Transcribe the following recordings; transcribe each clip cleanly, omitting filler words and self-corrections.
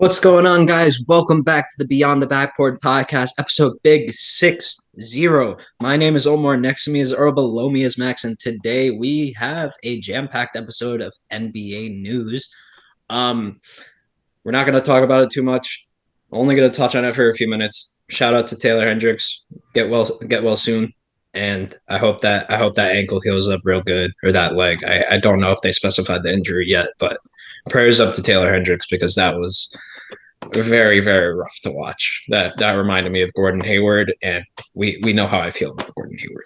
What's going on, guys? Welcome back to the Beyond the Backboard Podcast, episode Big 60. My name is Omar. Next to me is Earl. Below me is Max. And today we have a jam-packed episode of NBA news. We're not going to talk about it too much. Only going to touch on it for a few minutes. Shout out to Taylor Hendricks. Get well soon. And I hope that ankle heals up real good, or that leg. I don't know if they specified the injury yet, but prayers up to Taylor Hendricks because that was very, very rough to watch. That reminded me of Gordon Hayward, and we know how I feel about Gordon Hayward.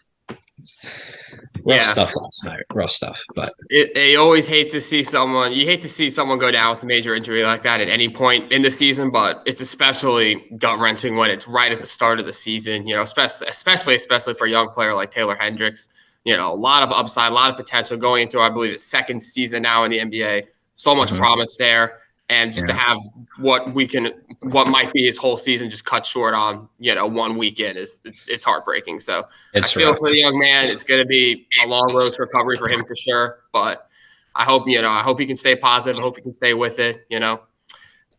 Rough stuff last night. Rough stuff, but you always hate to see someone. You hate to see someone go down with a major injury like that at any point in the season, but it's especially gut wrenching when it's right at the start of the season. You know, especially for a young player like Taylor Hendricks. You know, a lot of upside, a lot of potential going into, I believe, his second season now in the NBA. So much promise there. And just to have what might be his whole season just cut short on, 1 weekend it's heartbreaking. So I feel for the young man. It's going to be a long road to recovery for him for sure. But I hope he can stay positive. I hope he can stay with it.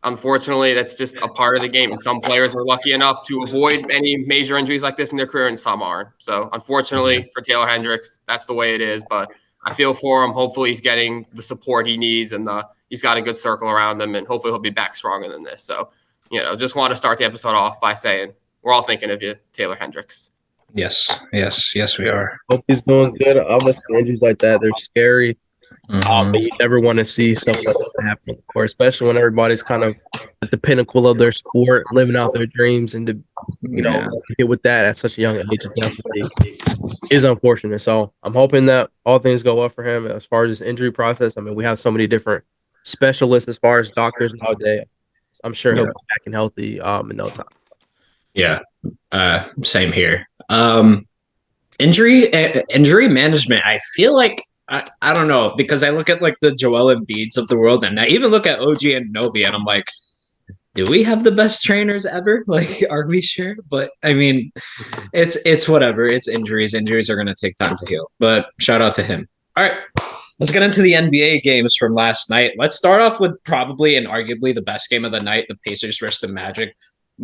Unfortunately, that's just a part of the game. And some players are lucky enough to avoid any major injuries like this in their career, and some aren't. So unfortunately for Taylor Hendricks, that's the way it is. But I feel for him. Hopefully he's getting the support he needs, and he's got a good circle around him, and hopefully he'll be back stronger than this. So, just want to start the episode off by saying we're all thinking of you, Taylor Hendricks. Yes, we are. Hope he's doing good. Obviously, injuries like that, they're scary. But you never want to see stuff like that happen, of course, especially when everybody's kind of at the pinnacle of their sport, living out their dreams, and to get with that at such a young age is unfortunate. So I'm hoping that all things go well for him as far as this injury process. I mean, we have so many different specialists as far as doctors nowadays. I'm sure he'll be back and healthy in no time. Yeah, same here. Injury management, I feel like I don't know, because I look at like the Joel Embiids of the world, and I even look at OG and Nobi, and I'm like, do we have the best trainers ever? Like, are we sure? But I mean, it's whatever. It's injuries. Injuries are going to take time to heal. But shout out to him. All right, let's get into the NBA games from last night. Let's start off with probably and arguably the best game of the night, the Pacers versus the Magic.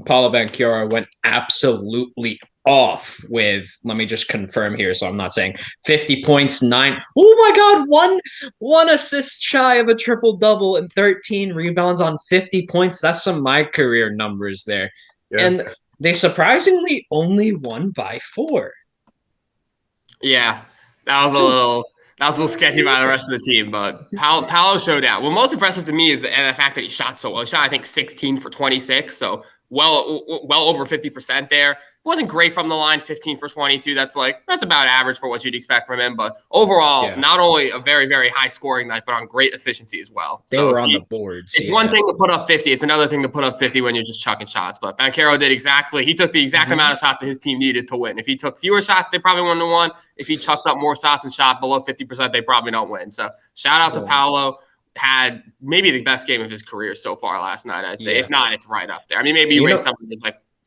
Paulo Banchero went absolutely off with, let me just confirm here so I'm not saying 50 points, 9. Oh my God, one assist shy of a triple-double and 13 rebounds on 50 points. That's some of my career numbers there. Yeah. And they surprisingly only won by 4. Yeah, that was a little sketchy by the rest of the team, but Paolo showed out. What most impressive to me is the fact that he shot so well. He shot, I think, 16 for 26, so well over 50% there. It wasn't great from the line, 15 for 22. That's about average for what you'd expect from him. But overall, not only a very, very high scoring night, but on great efficiency as well. They were on the boards. It's one thing to put up 50. It's another thing to put up 50 when you're just chucking shots. But Banchero he took the exact amount of shots that his team needed to win. If he took fewer shots, they probably wouldn't have won. If he chucked up more shots and shot below 50%, they probably don't win. So shout out to Paolo. Had maybe the best game of his career so far last night, I'd say. Yeah. If not, it's right up there. I mean, maybe you rate some of his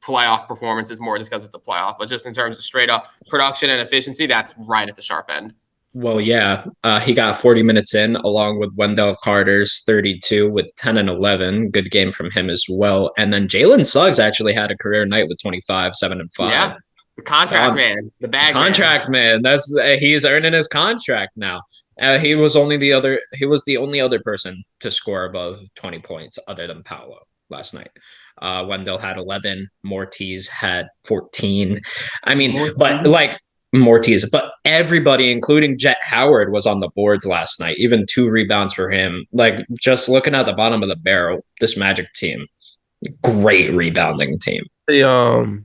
playoff performances more just because it's a playoff, but just in terms of straight up production and efficiency, that's right at the sharp end. Well, yeah, he got 40 minutes in along with Wendell Carter's 32 with 10 and 11. Good game from him as well. And then Jalen Suggs actually had a career night with 25, 7 and 5. Yeah. The contract man, the bag contract man. He's earning his contract now. He was the only other person to score above 20 points other than Paolo last night. Wendell had 11. Mortiz had 14. I mean, Mortiz, but everybody, including Jet Howard, was on the boards last night. Even 2 rebounds for him. Like, just looking at the bottom of the barrel, this Magic team, great rebounding team. The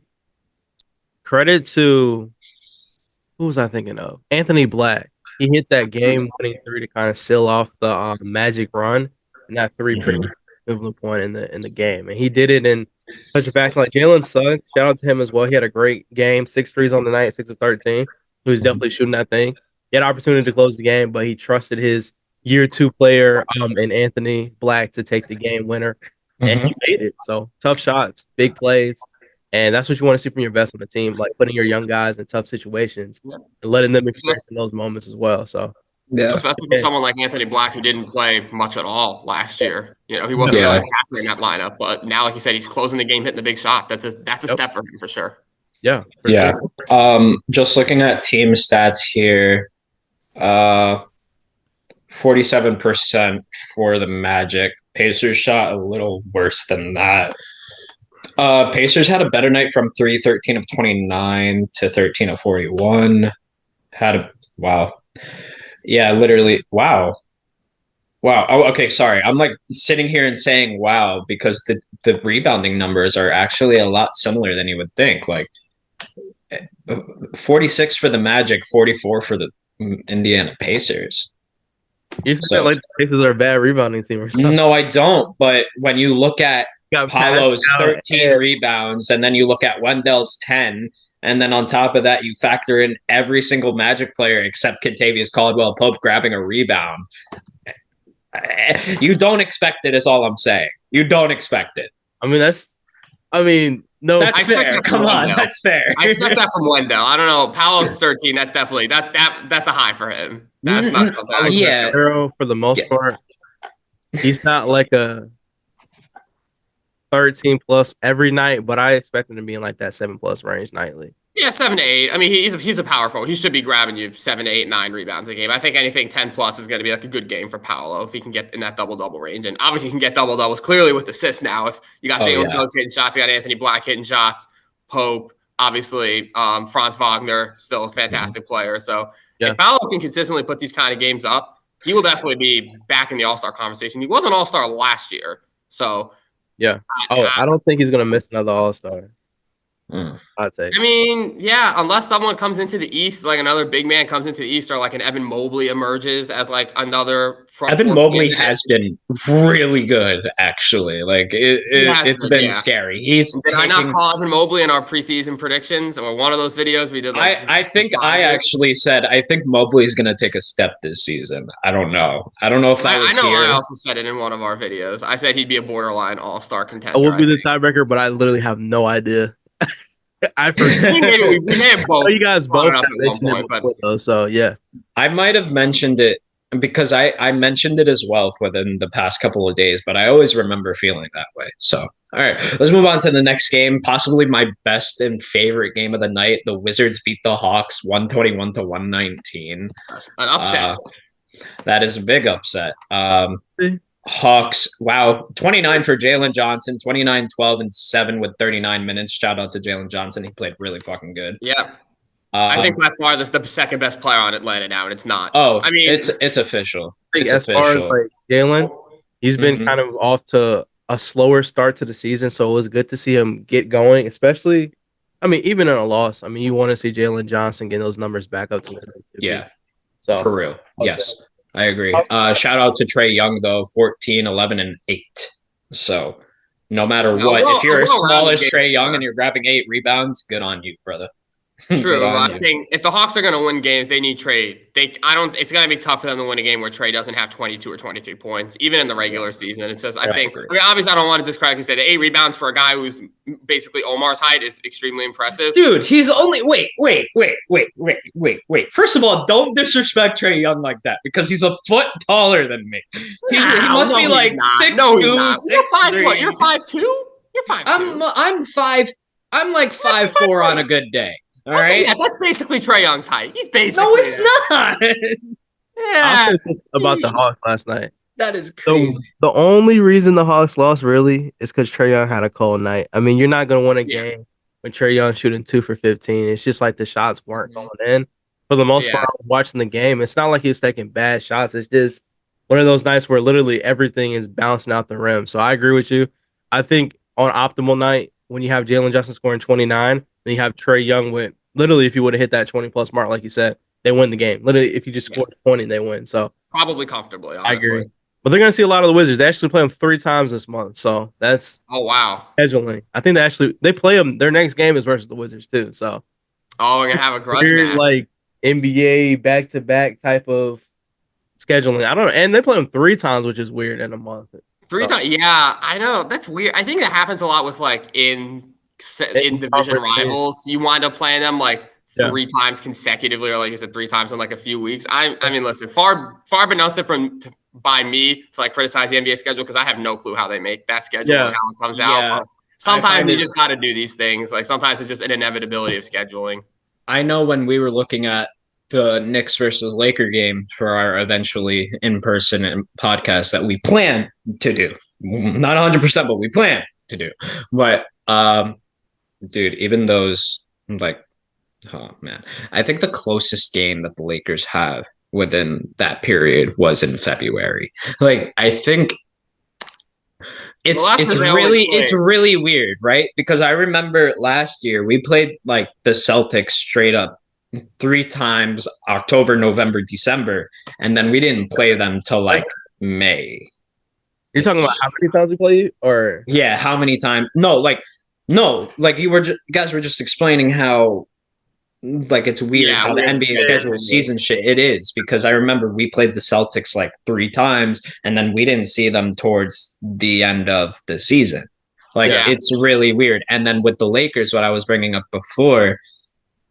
credit to, who was I thinking of? Anthony Black. He hit that game-winning 3 to kind of seal off the Magic run, and that 3 pretty equivalent point in the game. And he did it in such a fashion. Like Jalen Suggs, shout out to him as well. He had a great game, 6 threes on the night, 6 of 13. He was definitely shooting that thing. He had an opportunity to close the game, but he trusted his year 2 player in Anthony Black to take the game winner, and he made it. So tough shots, big plays. And that's what you want to see from your best on the team, like putting your young guys in tough situations and letting them experience in those moments as well. So Yeah. Especially for someone like Anthony Black who didn't play much at all last year. You know, he wasn't really capturing that lineup, but now, like you said, he's closing the game, hitting the big shot. That's a step for him for sure. Yeah. Sure. Just looking at team stats here, 47% for the Magic. Pacers shot a little worse than that. Pacers had a better night from 3, 13 of 29 to 13 of 41. Wow. Yeah, literally. Wow. Oh, okay. Sorry. I'm like sitting here and saying wow because the rebounding numbers are actually a lot similar than you would think. Like 46 for the Magic, 44 for the Indiana Pacers. You said like the Pacers are a bad rebounding team or something. No, I don't. But when you look at Paolo's 13 rebounds and then you look at Wendell's 10, and then on top of that, you factor in every single Magic player except Kentavious Caldwell-Pope grabbing a rebound. You don't expect it is all I'm saying. You don't expect it. No. That's fair. Come on, that's fair. I expect that from Wendell. I don't know. Paolo's 13. That's definitely that's a high for him. That's not something. Earl, for the most part, he's not like a 13 plus every night, but I expect him to be in like that 7+ range nightly. Yeah, 7 to 8. I mean, he's a power forward. He should be grabbing you 7 to 8, 9 rebounds a game. I think anything 10 plus is going to be like a good game for Paolo if he can get in that double range. And obviously, he can get double doubles clearly with assists now. If you got Jalen Jones hitting shots, you got Anthony Black hitting shots, Pope, obviously, Franz Wagner, still a fantastic player. So if Paolo can consistently put these kind of games up, he will definitely be back in the All-Star conversation. He was an All-Star last year, so. Yeah. I don't think he's going to miss another All-Star. I'd say. I mean, yeah, unless someone comes into the East, like another big man comes into the East, or like an Evan Mobley emerges as like another front. Evan Mobley has been really good, actually. Like it's been scary. Did I not call Evan Mobley in our preseason predictions or one of those videos we did? Like, I think I actually said I think Mobley's going to take a step this season. I don't know if I was here. I also said it in one of our videos. I said he'd be a borderline All-Star contender. I will be the tiebreaker, but I literally have no idea. I forget. we may have both. You guys both at one point, but so yeah. I might have mentioned it because I mentioned it as well within the past couple of days, but I always remember feeling that way. So, all right, let's move on to the next game. Possibly my best and favorite game of the night. The Wizards beat the Hawks 121 to 119. An upset. That is a big upset. Hawks, wow, 29 for Jalen Johnson, 29, 12, and 7 with 39 minutes. Shout out to Jalen Johnson. He played really fucking good. Yeah. I think by far this is the second best player on Atlanta now, and it's not. Oh, I mean, it's official. As far as like Jalen, he's been kind of off to a slower start to the season, so it was good to see him get going, especially, I mean, even in a loss. I mean, you want to see Jalen Johnson getting those numbers back up to where they should be. So for real. Yes. I agree. Shout out to Trae Young, though, 14, 11, and 8. So no matter what, if you're as small as Trae Young and you're grabbing 8 rebounds, good on you, brother. True. I think if the Hawks are going to win games, they need Trae. It's going to be tough for them to win a game where Trae doesn't have 22 or 23 points, even in the regular season. It says, I mean, obviously, I don't want to discredit and say the 8 rebounds for a guy who's basically Omar's height is extremely impressive. Dude, he's only wait. First of all, don't disrespect Trae Young like that because he's a foot taller than me. He must be like 6'2", 6'3". You're 5'2"? You're 5'2". I'm 5. I'm like 5'4" on a good day. All right, yeah, that's basically Trae Young's height. He's basically. No, it's not. Yeah. About the Hawks last night. That is crazy. So the only reason the Hawks lost really is because Trae Young had a cold night. I mean, you're not going to win a game when Trae Young shooting 2 for 15. It's just like the shots weren't going in. For the most part, I was watching the game. It's not like he was taking bad shots. It's just one of those nights where literally everything is bouncing out the rim. So I agree with you. I think on optimal night, when you have Jalen Johnson scoring 29, then you have Trae Young with literally, if you would have hit that 20+ mark, like you said, they win the game. Literally, if you just scored 20, they win. So probably comfortably, honestly. I agree. But they're going to see a lot of the Wizards. They actually play them 3 times this month. So that's scheduling. I think they play them. Their next game is versus the Wizards too. So we're going to have a grudge match. Like NBA back-to-back type of scheduling. I don't know. And they play them 3 times, which is weird in a month. 3 times? Yeah, I know. That's weird. I think that happens a lot with like in division rivals. You wind up playing them like Yeah. 3 times consecutively, or like I said, 3 times in like a few weeks. I mean, listen, far beyond different by me to like criticize the NBA schedule because I have no clue how they make that schedule and how it comes out. But sometimes you just got to do these things. Like sometimes it's just an inevitability of scheduling. I know when we were looking at the Knicks versus Laker game for our eventually in-person podcast that we plan to do. Not 100%, but we plan to do. But, dude, even those, like, oh, man. I think the closest game that the Lakers have within that period was in February. Like, I think it's really weird, right? Because I remember last year we played like the Celtics straight up 3 times, October, November, December, and then we didn't play them till like May. You're talking about how many times we play you, or yeah, how many times? No, like you guys were just explaining how like it's weird how the NBA schedule season shit. It is because I remember we played the Celtics like 3 times, and then we didn't see them towards the end of the season. Like it's really weird. And then with the Lakers, what I was bringing up before.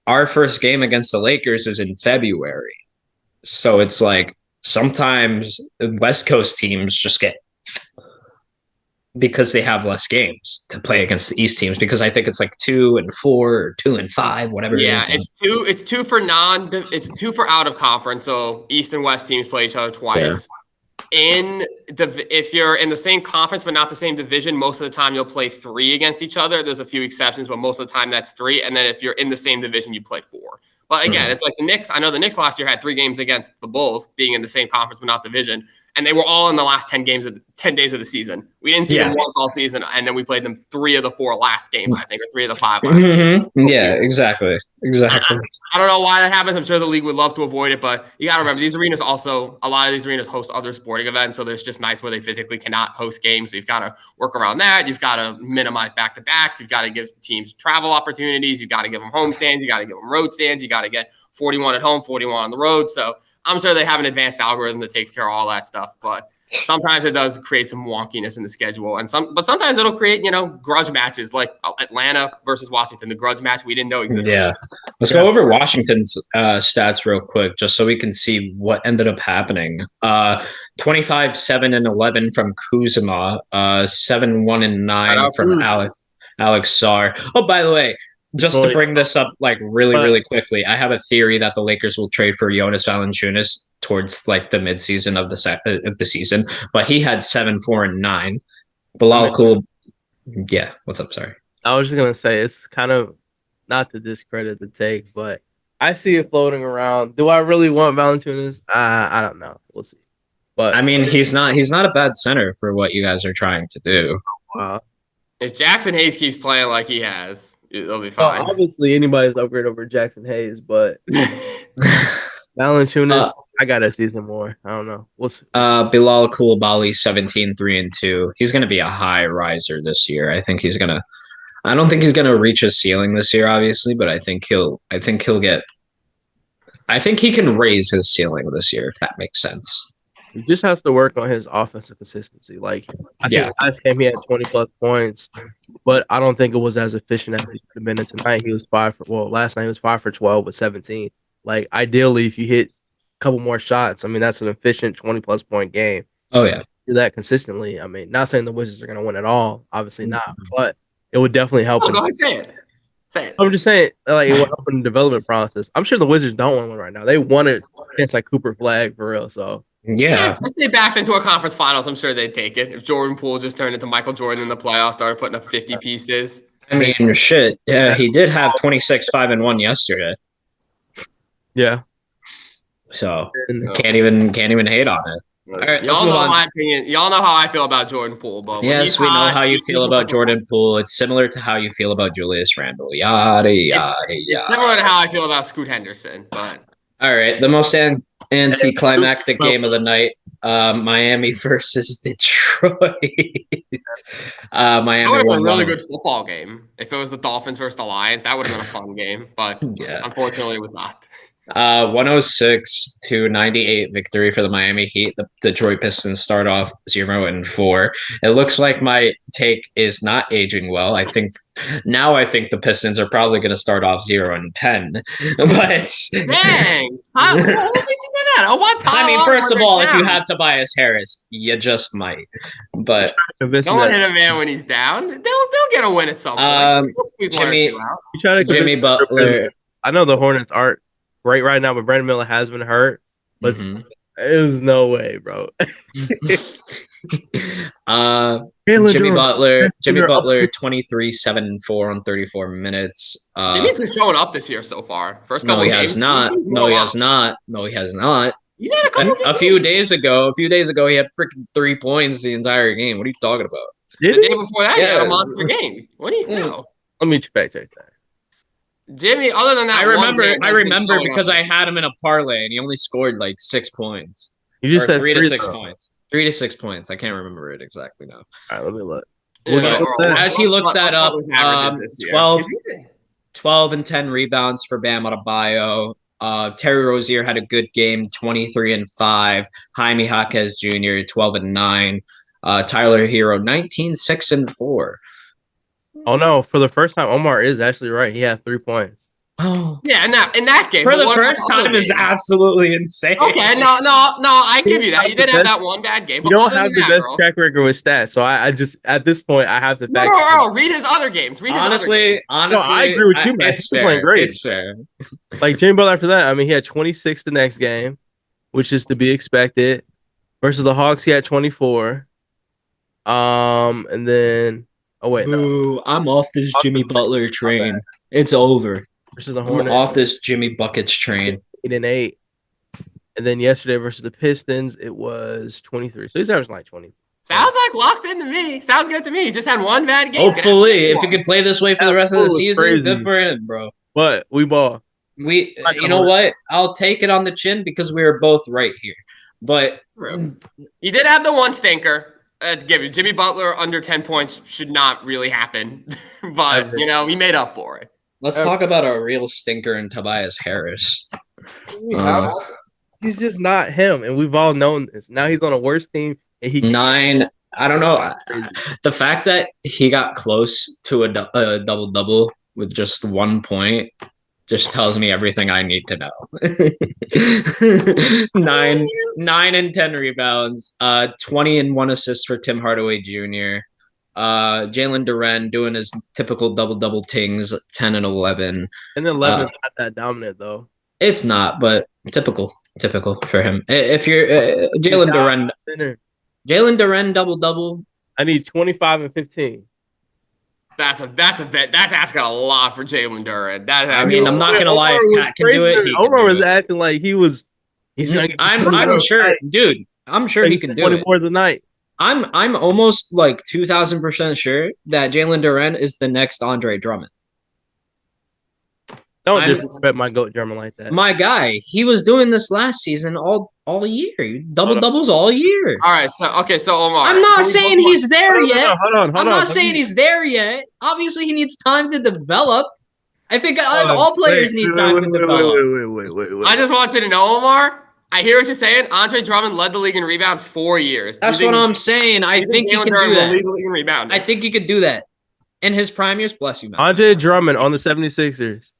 Our first game against the Lakers is in February. So it's like sometimes West Coast teams just get because they have less games to play against the East teams because I think it's like 2 and 4 or 2 and 5, whatever it is. It's two for out of conference. So East and West teams play each other twice. Yeah. If you're in the same conference but not the same division, most of the time you'll play 3 against each other. There's a few exceptions, but most of the time that's 3. And then if you're in the same division, you play 4. But again, it's like the Knicks. I know the Knicks last year had 3 games against the Bulls, being in the same conference but not division, and they were all in the last 10 days of the season. We didn't see them once all season, and then we played them 3 of the 4 last games, I think, or 3 of the 5 last games. Yeah, exactly. I don't know why that happens. I'm sure the league would love to avoid it, but you got to remember these arenas also. A lot of these arenas host other sporting events, so there's just nights where they physically cannot host games. So you've got to work around that. You've got to minimize back-to-backs. You've got to give teams travel opportunities. You've got to give them home stands. You got to give them road stands. You got to get 41 at home, 41 on the road. So I'm sure they have an advanced algorithm that takes care of all that stuff, but sometimes it does create some wonkiness in the schedule, but sometimes it'll create, grudge matches like Atlanta versus Washington, the grudge match we didn't know existed. Yeah, let's go over Washington's stats real quick, just so we can see what ended up happening. 25, 7, and 11 from Kuzma, 7, 1, and 9 from Alex Sarr. Oh, by the way. Just to bring this up, like really quickly, I have a theory that the Lakers will trade for Jonas Valanciunas towards like the midseason of the season. But he had 7, 4, and 9. Bilal Cool, yeah. What's up? Sorry, I was just gonna say it's kind of not to discredit the take, but I see it floating around. Do I really want Valanciunas? I don't know. We'll see. But I mean, he's not a bad center for what you guys are trying to do. If Jackson Hayes keeps playing like he has, it'll be fine. Obviously, anybody's upgrade over Jackson Hayes, but Valanciunas, I gotta see some more. I don't know. We'll see. Bilal Coulibaly, 17, 3, and 2. He's gonna be a high riser this year. I don't think he's gonna reach his ceiling this year, obviously, but I think he can raise his ceiling this year, if that makes sense. He just has to work on his offensive consistency. Like, I think last game he had 20-plus points, but I don't think it was as efficient as he could have been. And tonight last night he was 5 for 12 with 17. Like, ideally, if you hit a couple more shots, I mean, that's an efficient 20-plus point game. Oh, yeah. Do that consistently. I mean, not saying the Wizards are going to win at all. Obviously not. But it would definitely help. Go ahead, say it. I'm just saying, like, it would help in the development process. I'm sure the Wizards don't want one right now. They wanted against, like, Cooper Flag for real, so. Yeah. If they backed into a conference finals, I'm sure they'd take it. If Jordan Poole just turned into Michael Jordan in the playoffs, started putting up 50 pieces. I mean, shit. Yeah, he did have 26, 5, and 1 yesterday. Yeah. So can't even hate on it. All right, y'all know my opinion. Y'all know how I feel about Jordan Poole, but yes, we know how you feel about Jordan Poole. It's similar to how you feel about Julius Randle. Yada yada yada. It's similar to how I feel about Scoot Henderson, but all right, the most anticlimactic game of the night, Miami versus Detroit. Miami that would have been a really good football game. If it was the Dolphins versus the Lions, that would have been a fun game, but unfortunately it was not. 106-98 victory for the Miami Heat. The Detroit Pistons start off 0-4. It looks like my take is not aging well. I think the Pistons are probably going to start off 0-10. But Dang, what makes you say that? Oh, why? I mean, first of all, if you have Tobias Harris, you just might. But don't hit a man when he's down. They'll get a win at some point. Jimmy Butler. I know the Hornets aren't great right now, but Brandon Miller has been hurt. But there's no way, bro. Jimmy Butler, 23-7-4 on 34 minutes. Jimmy's been showing up this year so far. First couple he games. has not. No, he has not. He's had a couple a few days ago, he had freaking 3 points the entire game. What are you talking about? The day before that, he had a monster game. What do you know? Let me fact check that. Jimmy, other than that, I remember because I had him in a parlay and he only scored like 6 points. You just said 3 to 6 points. 3 to 6 points. I can't remember it exactly now. All right, let me look. As he looks that up, 12 and 10 rebounds for Bam Adebayo. Terry Rozier had a good game, 23-5. Jaime Jaquez Jr., 12-9. Tyler Hero, 19-6-4. Oh no! For the first time, Omar is actually right. He had 3 points. Oh yeah, in that game for the first time is absolutely insane. Okay, no, I give you that. You did have that one bad game. You don't have the best track record with stats, so I just at this point I have to back. No, read his other games. Honestly, I agree with you, man. It's fair. Great. It's fair. Like Jimmy Butler after that, I mean, he had 26 the next game, which is to be expected. Versus the Hawks, he had 24. And then. Oh wait, no. I'm off this Jimmy Butler train. It's over. Versus the Hornets. I'm off this Jimmy Buckets train. 8-8. And then yesterday versus the Pistons, it was 23. So he's averaging like 20. Sounds like locked in to me. Sounds good to me. He just had one bad game. Hopefully, if he could play this way for the rest of the season, good for him, bro. But we ball. You know what? I'll take it on the chin because we were both right here. But he did have the one stinker. Give you Jimmy Butler under 10 points should not really happen, but he made up for it. Let's talk about a real stinker in Tobias Harris. He's just not him, and we've all known this. Now he's on a worse team, and 9. I don't know. The fact that he got close to a double-double with just 1 point just tells me everything I need to know. 9 and 10 rebounds, 20 and 1 assist for Tim Hardaway Jr. Jalen Duren doing his typical double tings, 10 and 11. And 11 is not that dominant though. It's not, but typical for him. If you're Jalen Duren double. I need 25 and 15. That's a bit. That's asking a lot for Jalen Duren. I'm not gonna lie. If Cat can do it, Omar was acting like he was. I'm sure, dude. I'm sure he can do 20 boards a night. I'm almost like 2,000% sure that Jalen Duren is the next Andre Drummond. Don't disrespect my GOAT German like that. My guy, he was doing this last season all year. Doubles all year. All right, so Omar. I'm not saying he's there yet. Hold on. I'm not saying he's there yet. Obviously, he needs time to develop. I think all players need time to develop. Wait. I just want you to know, Omar. I hear what you're saying. Andre Drummond led the league in rebound 4 years. That's what I'm saying. I think he can do that. Lead the league in rebound. I think he could do that. In his prime years, bless you, man. Andre Drummond on the 76ers.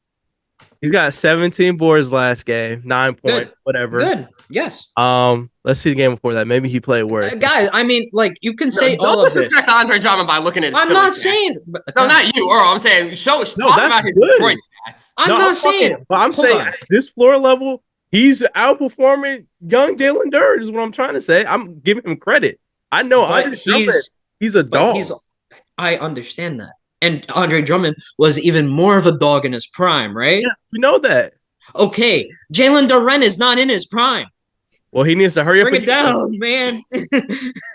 He's got 17 boards last game, 9 points, whatever. Good. Yes. Let's see the game before that. Maybe he played worse. Guys, I mean, like you can say all of this. Don't disrespect Andre Drummond by looking at his I'm not saying. No, not you, Earl. I'm saying talk about his Detroit stats. I'm not saying. But I'm saying at this floor level, he's outperforming young Jalen Duren is what I'm trying to say. I'm giving him credit. I know he's a dog. I understand that. And Andre Drummond was even more of a dog in his prime, right? Yeah, we know that. Okay, Jalen Duren is not in his prime. Well, he needs to hurry up. Bring it down, man.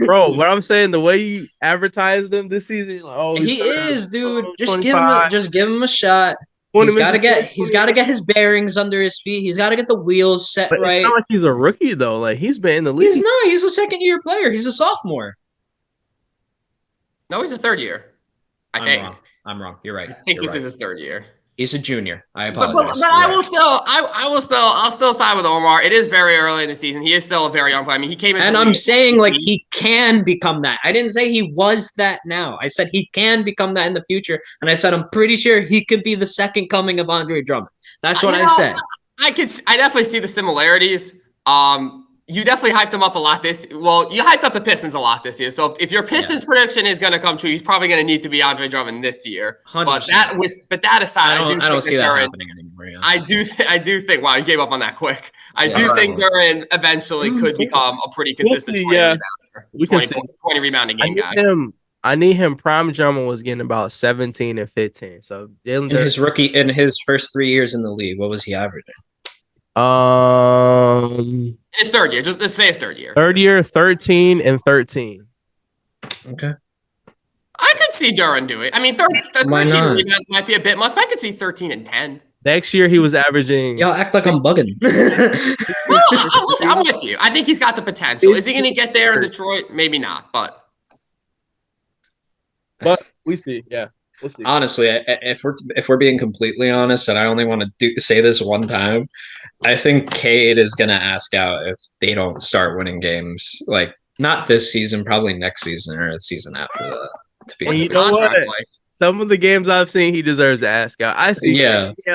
Bro, what I'm saying, the way you advertised him this season, he is, dude. Just give him a shot. He's got to get his bearings under his feet. He's got to get the wheels set right. It's not like he's a rookie though. Like he's been in the league. He's not. He's a second-year player. He's a sophomore. No, he's a third year. I think. I'm wrong. You're right. I think this is his third year. He's a junior. I But apologize. I'll still side with Omar. It is very early in the season. He is still a very young player. I mean, he came in. And I'm saying like he can become that. I didn't say he was that now. I said he can become that in the future. And I said I'm pretty sure he could be the second coming of Andre Drummond. That's what I said. I definitely see the similarities. You definitely hyped him up a lot you hyped up the Pistons a lot this year. So if your Pistons prediction is going to come true, he's probably going to need to be Andre Drummond this year. 100%. But that aside, I don't see that happening anymore. Yeah. I do think. Wow, you gave up on that quick. I do think Duran eventually could become a pretty consistent 20 rebounding game guy. I need him. Prime Drummond was getting about 17 and 15. So in his first 3 years in the league, what was he averaging? In his third year, just say his third year. Third year, 13 and 13. Okay. I could see Duran do it. I mean, 13 rebounds might be a bit much, but I could see 13 and 10. Next year, he was averaging. Y'all act like I'm bugging. Well, I'm with you. I think he's got the potential. Is he going to get there in Detroit? Maybe not, but we see. Yeah. We'll see. Honestly, if we're being completely honest, and I only want to say this one time, I think Cade is going to ask out if they don't start winning games. Like not this season, probably next season or the season after that. To be what's the contract like? Some of the games I've seen, he deserves to ask out.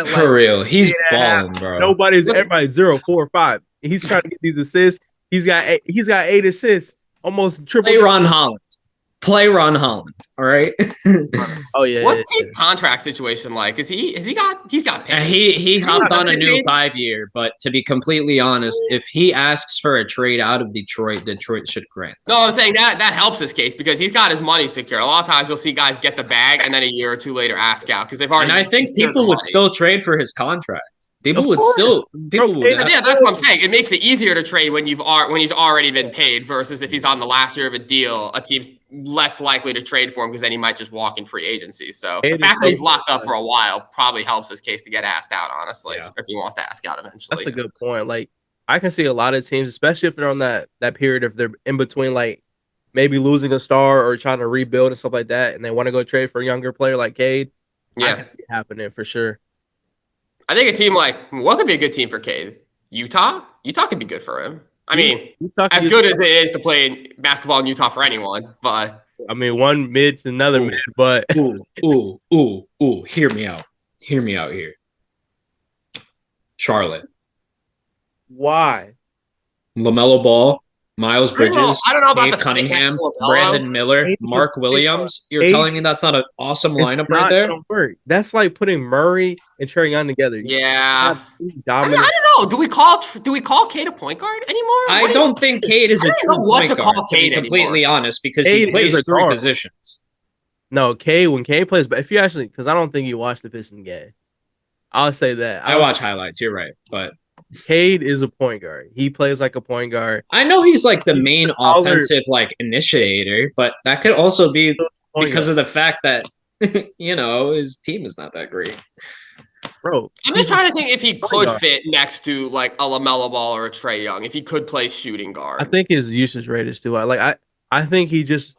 For real, he's balling, bro. Everybody 0, 4, 5. He's trying to get these assists. He's got 8 assists, almost triple. Play Ron Holland. All right. Oh yeah. What's Cade's contract situation like? He's got paid. And he hopped on a new 5-year. But to be completely honest, if he asks for a trade out of Detroit should grant. No, I'm saying that helps his case because he's got his money secure. A lot of times you'll see guys get the bag and then a year or two later ask out because they've already. And I think people would still trade for his contract. Yeah, that's what I'm saying. It makes it easier to trade when he's already been paid versus if he's on the last year of a deal, a team's less likely to trade for him because then he might just walk in free agency. So the fact that he's locked up for a while probably helps his case to get asked out, honestly, if he wants to ask out eventually. That's a good point. Like I can see a lot of teams, especially if they're on that period, if they're in between like maybe losing a star or trying to rebuild and stuff like that, and they want to go trade for a younger player like Cade. Yeah, I can see it happening for sure. I think a team what could be a good team for Cade? Utah? Utah could be good for him. I mean, as good as it is to play basketball in Utah for anyone, but I mean, one mid to another mid, but hear me out here. Charlotte. Why? LaMelo Ball, Miles Bridges, I don't know about Dave Cunningham, Brandon Miller, Mark Williams. You're telling me that's not an awesome lineup right there? Work. That's like putting Murray and Trae Young together. Yeah. I don't know. Do we call Cade a point guard anymore? I don't think Cade is a true point guard, to be completely honest, because he plays 3 positions. No, when Cade plays, but if you actually, because I don't think you watch the Pistons game. I'll say that. I watch highlights. You're right, but Cade is a point guard. He plays like a point guard. I know he's like the main offensive initiator, but that could also be because of the fact that his team is not that great. Bro, I'm just trying to think if he could fit next to like a LaMelo Ball or a Trae Young, if he could play shooting guard. I think his usage rate is too high. I think he's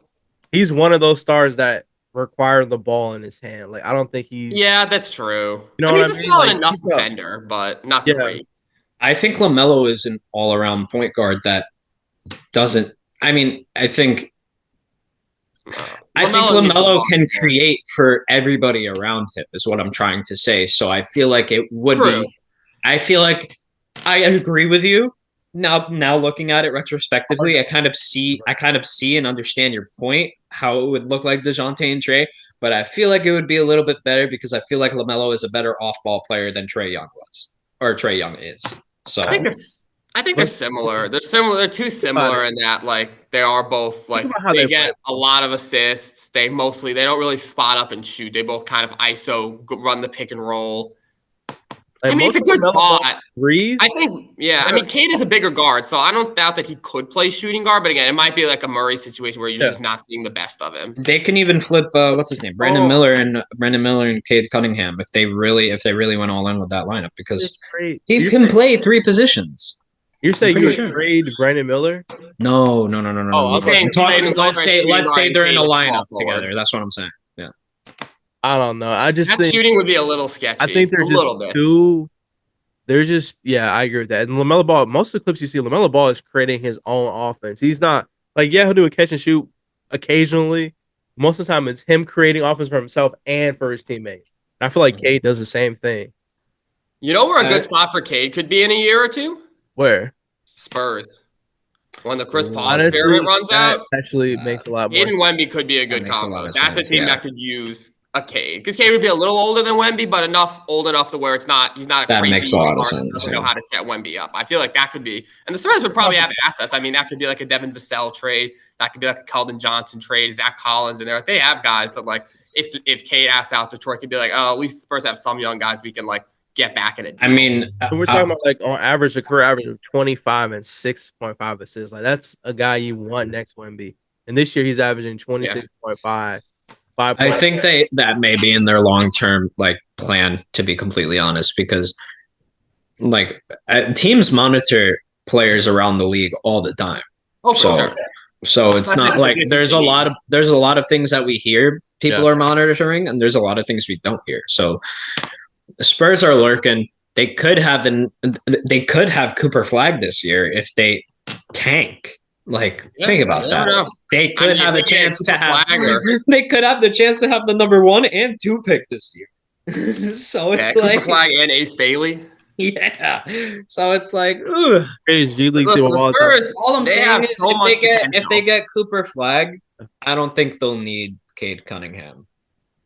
one of those stars that require the ball in his hand. Like I don't think Yeah, that's true. He's a solid enough defender, but not great. I think LaMelo is an all-around point guard that doesn't. I mean, I think LaMelo can create for everybody around him. Is what I'm trying to say. So I feel like it would be. I feel like I agree with you. Now looking at it retrospectively, I kind of see and understand your point. How it would look like DeJounte and Trae, but I feel like it would be a little bit better because I feel like LaMelo is a better off-ball player than Trae Young was, or Trae Young is. So I think they're similar. They're similar. They're too similar in that they are both they get a lot of assists. They don't really spot up and shoot. They both kind of ISO run the pick and roll. I mean, it's a good thought. I think, I mean, Cade is a bigger guard, so I don't doubt that he could play shooting guard. But again, it might be like a Murray situation where you're just not seeing the best of him. They can even flip. What's his name? Brandon Miller and Cade Cunningham if they really went all in with that lineup because he can play 3 positions. You're saying you trade Brandon Miller? No. I'm saying let's say they're in a lineup together. That's what I'm saying. Yeah. I don't know. I just That think shooting would be a little sketchy. I think they're a little just bit. They're just I agree with that. And LaMelo Ball, most of the clips you see, LaMelo Ball is creating his own offense. He's not like he'll do a catch and shoot occasionally. Most of the time, it's him creating offense for himself and for his teammates. I feel like Cade does the same thing. You know where a good spot for Cade could be in a year or two? Where? Spurs. When the Chris Paul Honestly, experiment runs out. Actually makes a lot more Cade and Wemby could be a good combo. That's a team that could use a Cade. Because Cade would be a little older than Wemby, but old enough to where he's not a that crazy makes a lot of sense. Doesn't know how to set Wemby up. I feel like that could be. And the Spurs would probably have assets. I mean, that could be like a Devin Vassell trade. That could be like a Keldon Johnson trade, Zach Collins in there. They have guys that like if Cade asks out, Detroit could be like, oh, at least the Spurs have some young guys we can like get back in it. I mean, so we're talking about like on average, a career average of 25 and 6.5 assists. Like that's a guy you want next Wemby. And this year he's averaging 26.5. I think that may be in their long-term like plan, to be completely honest, because like teams monitor players around the league all the time. Oh, for sure. So it's not like there's a lot of things that we hear people are monitoring, and there's a lot of things we don't hear. So the Spurs are lurking. They could have Cooper Flag this year if they tank. Like, think about that. They could have a chance to have. They could have the chance to have the number 1 and 2 pick this year. So it's like Cooper Flag and Ace Bailey. Yeah. So it's like, ugh. Spurs, all I'm saying is if they get Cooper Flag, I don't think they'll need Cade Cunningham.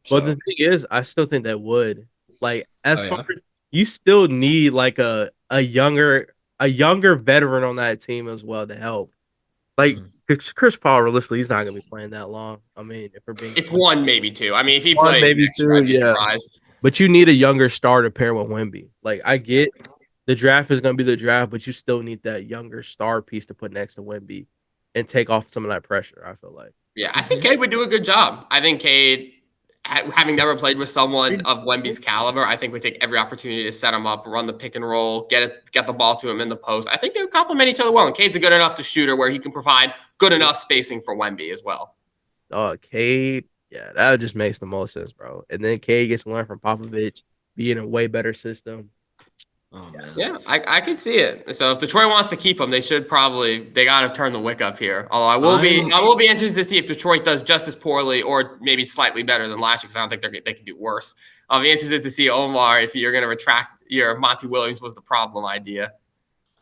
So. But the thing is, I still think that would like as far as you still need like a younger veteran on that team as well to help. Like Chris Paul, realistically, he's not going to be playing that long. I mean, if we're being it's 1, maybe 2. I mean, if he plays, maybe 2, I'd be surprised. But you need a younger star to pair with Wemby. Like I get the draft is going to be the draft, but you still need that younger star piece to put next to Wemby and take off some of that pressure. I feel like. Yeah, I think Cade would do a good job. I think Cade, having never played with someone of Wemby's caliber, I think we take every opportunity to set him up, run the pick and roll, get the ball to him in the post. I think they would complement each other well. And Cade's a good enough shooter where he can provide good enough spacing for Wemby as well. Oh, Cade, yeah, that just makes the most sense, bro. And then Cade gets to learn from Popovich, be in a way better system. Oh, man. Yeah, I could see it. So if Detroit wants to keep him, they got to turn the wick up here. Although I will be interested to see if Detroit does just as poorly or maybe slightly better than last year, because I don't think they can do worse. I'll be interested to see, Omar, if you're going to retract your Monty Williams was the problem idea.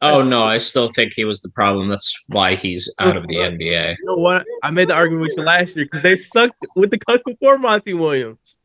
Oh, no, I still think he was the problem. That's why he's out of the NBA. You know what? I made the argument with you last year because they sucked with the cut before Monty Williams.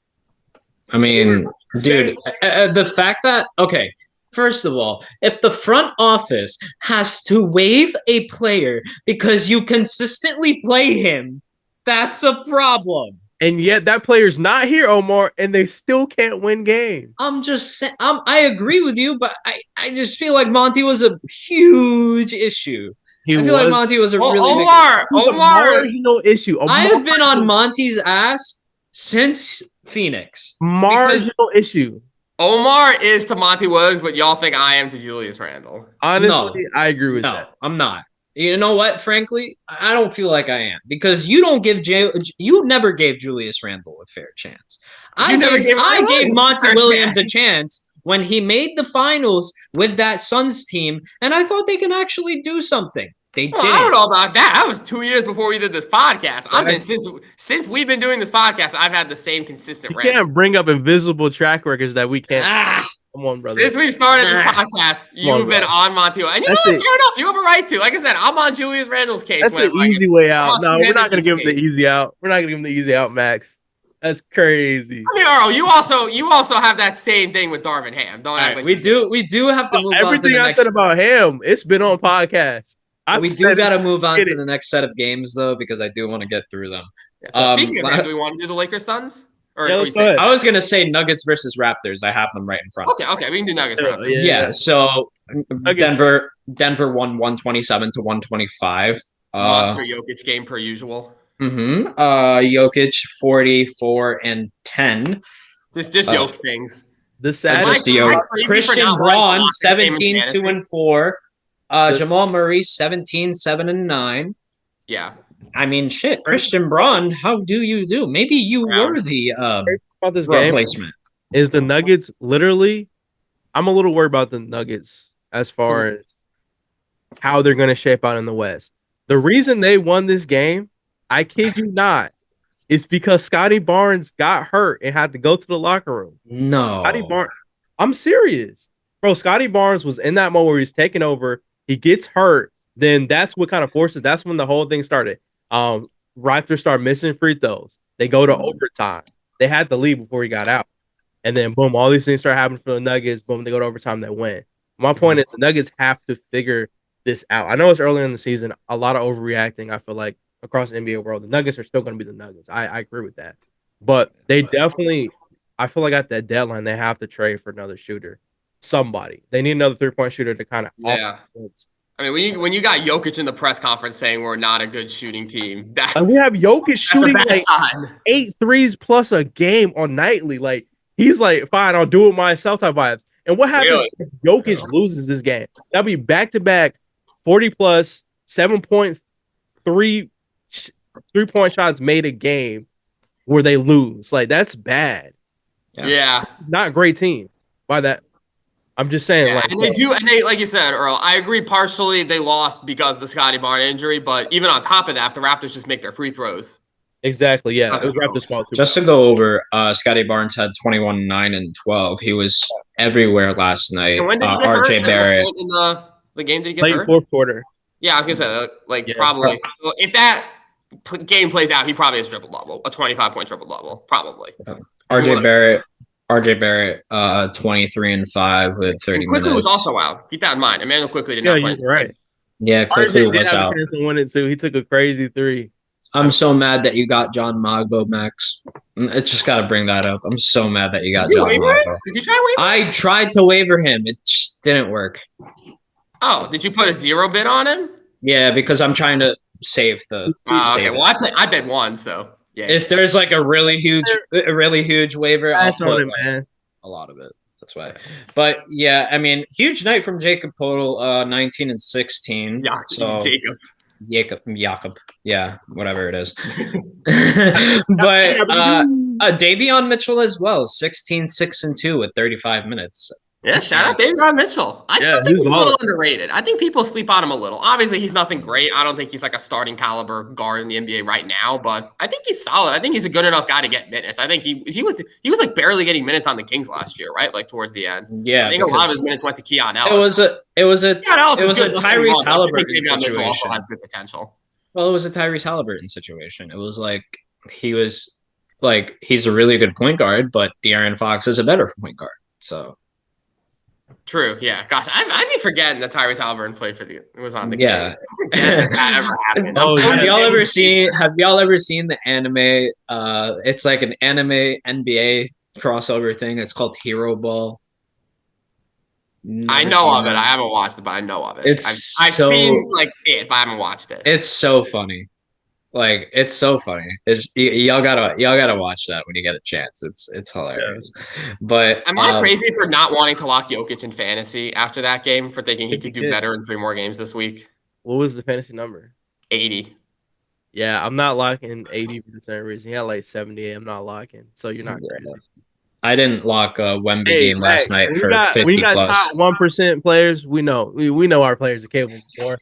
I mean, dude, the fact that, okay, first of all, if the front office has to waive a player because you consistently play him, that's a problem. And yet that player's not here, Omar, and they still can't win games. I'm just saying, I agree with you, but I just feel like Monty was a huge issue. I feel like Monty was a really Omar, big issue. Marginal issue. I have been on Monty's ass since Phoenix. Marginal issue. Omar is to Monty Williams, but y'all think I am to Julius Randle. Honestly, I agree with that. No, I'm not. You know what? Frankly, I don't feel like I am because you never gave Julius Randle a fair chance. I gave Monty Williams a chance when he made the finals with that Suns team, and I thought they can actually do something. They did. I don't know about that. That was 2 years before we did this podcast. I'm saying since we've been doing this podcast, I've had the same consistent rant. You can't bring up invisible track records that we can't. Come on, brother. Since we've started this podcast, you've been on Monty. And you know what? Fair enough. You have a right to. Like I said, I'm on Julius Randle's case. That's an easy way out. No, we're not going to give him the easy out. We're not going to give him the easy out, Max. That's crazy. I mean, Earl, you also have that same thing with Darvin Ham. Don't act like we do have to move on to the next. Everything I said about him, it's been on podcast. We do got to move on to the next set of games, though, because I do want to get through them. Yeah, speaking of that, do we want to do the Lakers Suns? Or I was going to say Nuggets versus Raptors. I have them right in front. Okay, we can do Nuggets. Raptors. Yeah. So Denver won 127 to 125. Monster Jokic game per usual. Jokic 44 and 10. Just Jokic things. Christian Braun 17 2 and 4. Jamal Murray 17 7 and 9. Yeah. I mean, shit, Christian Braun, how do you do? Maybe you were the about this game replacement. is the Nuggets literally. I'm a little worried about the Nuggets as far as how they're going to shape out in the West. The reason they won this game, I kid you not, is because Scotty Barnes got hurt and had to go to the locker room. No. Scotty Barnes, I'm serious. Bro, Scotty Barnes was in that moment where he's taking over. He gets hurt. Then that's what kind of forces. That's when the whole thing started. Raptors start missing free throws. They go to overtime. They had to leave before he got out. And then, boom, all these things start happening for the Nuggets. Boom, they go to overtime. They win. My point is the Nuggets have to figure this out. I know it's early in the season. A lot of overreacting, I feel like, across the NBA world. The Nuggets are still going to be the Nuggets. I agree with that. But they definitely, I feel like at that deadline, they have to trade for another shooter. Somebody. They need another three-point shooter to kind of I mean, when you got Jokic in the press conference saying we're not a good shooting team, and we have Jokic shooting like 8 threes plus a game on nightly. Like he's like, fine, I'll do it myself type vibes. And what happens if Jokic loses this game? That'll be back-to-back 40 plus 7.3 3-point shots made a game where they lose. Like that's bad. Yeah. Not a great team by that. I'm just saying, yeah, like, and they like you said, Earl. I agree. Partially, they lost because of the Scotty Barnes injury, but even on top of that, if the Raptors just make their free throws, exactly, yeah, it was Raptors' fault too. Just to go over, Scotty Barnes had 21, 9, and 12. He was everywhere last night. And when did he get RJ hurt? Barrett In the game, did he get late hurt? Fourth quarter. Yeah, I was gonna say, probably. If that game plays out, he probably has triple double, a 25-point triple double, probably. RJ Barrett, 23 and 5 with 30 minutes. Quickly was also out. Keep that in mind. Emmanuel Quickly did not play. Right. Yeah, Quickly was out. He took a crazy 3. I'm so mad that you got John Mogbo, Max. It's just got to bring that up. I'm so mad that you got John Mogbo. Did you try to waiver him? I tried to waiver him. It just didn't work. Oh, did you put a 0 bid on him? Yeah, because I'm trying to save the. Okay, well, I bet 1, so. Yeah. If there's like a really huge waiver, I'll put a lot of it. That's why. But yeah, I mean, huge night from Jacob Poeltl, 19 and 16. Yeah, so Jacob. Yeah, whatever it is. But Davion Mitchell as well, 16, 6 and 2 with 35 minutes. Yeah, shout out Davion Mitchell. I still think he's a little underrated. I think people sleep on him a little. Obviously, he's nothing great. I don't think he's like a starting caliber guard in the NBA right now, but I think he's solid. I think he's a good enough guy to get minutes. I think he was like barely getting minutes on the Kings last year, right? Like towards the end. Yeah, I think a lot of his minutes went to Keon Ellis. It was a Tyrese Halliburton situation. Also has good potential. Well, it was a Tyrese Halliburton situation. It was like he's a really good point guard, but De'Aaron Fox is a better point guard. So. True. Yeah. Gosh, I'd be forgetting that Tyrese Halliburton played for it was on the Kings. That ever happened. Have y'all ever seen the anime? It's like an anime NBA crossover thing. It's called Hero Ball. I know of it. I haven't watched it, but I know of it. I've seen like it, but I haven't watched it. It's so funny. Like it's so funny. Y'all gotta watch that when you get a chance. It's hilarious. Yeah. But am I crazy for not wanting to lock Jokic in fantasy after that game, for thinking he could do better in 3 more games this week? What was the fantasy number? 80. Yeah, I'm not locking 80 for the same reason. He had like 78. I'm not locking. So you're not crazy. I didn't lock a Wemby game last night for 50 we got plus. Top 1% players. We know our players are capable more.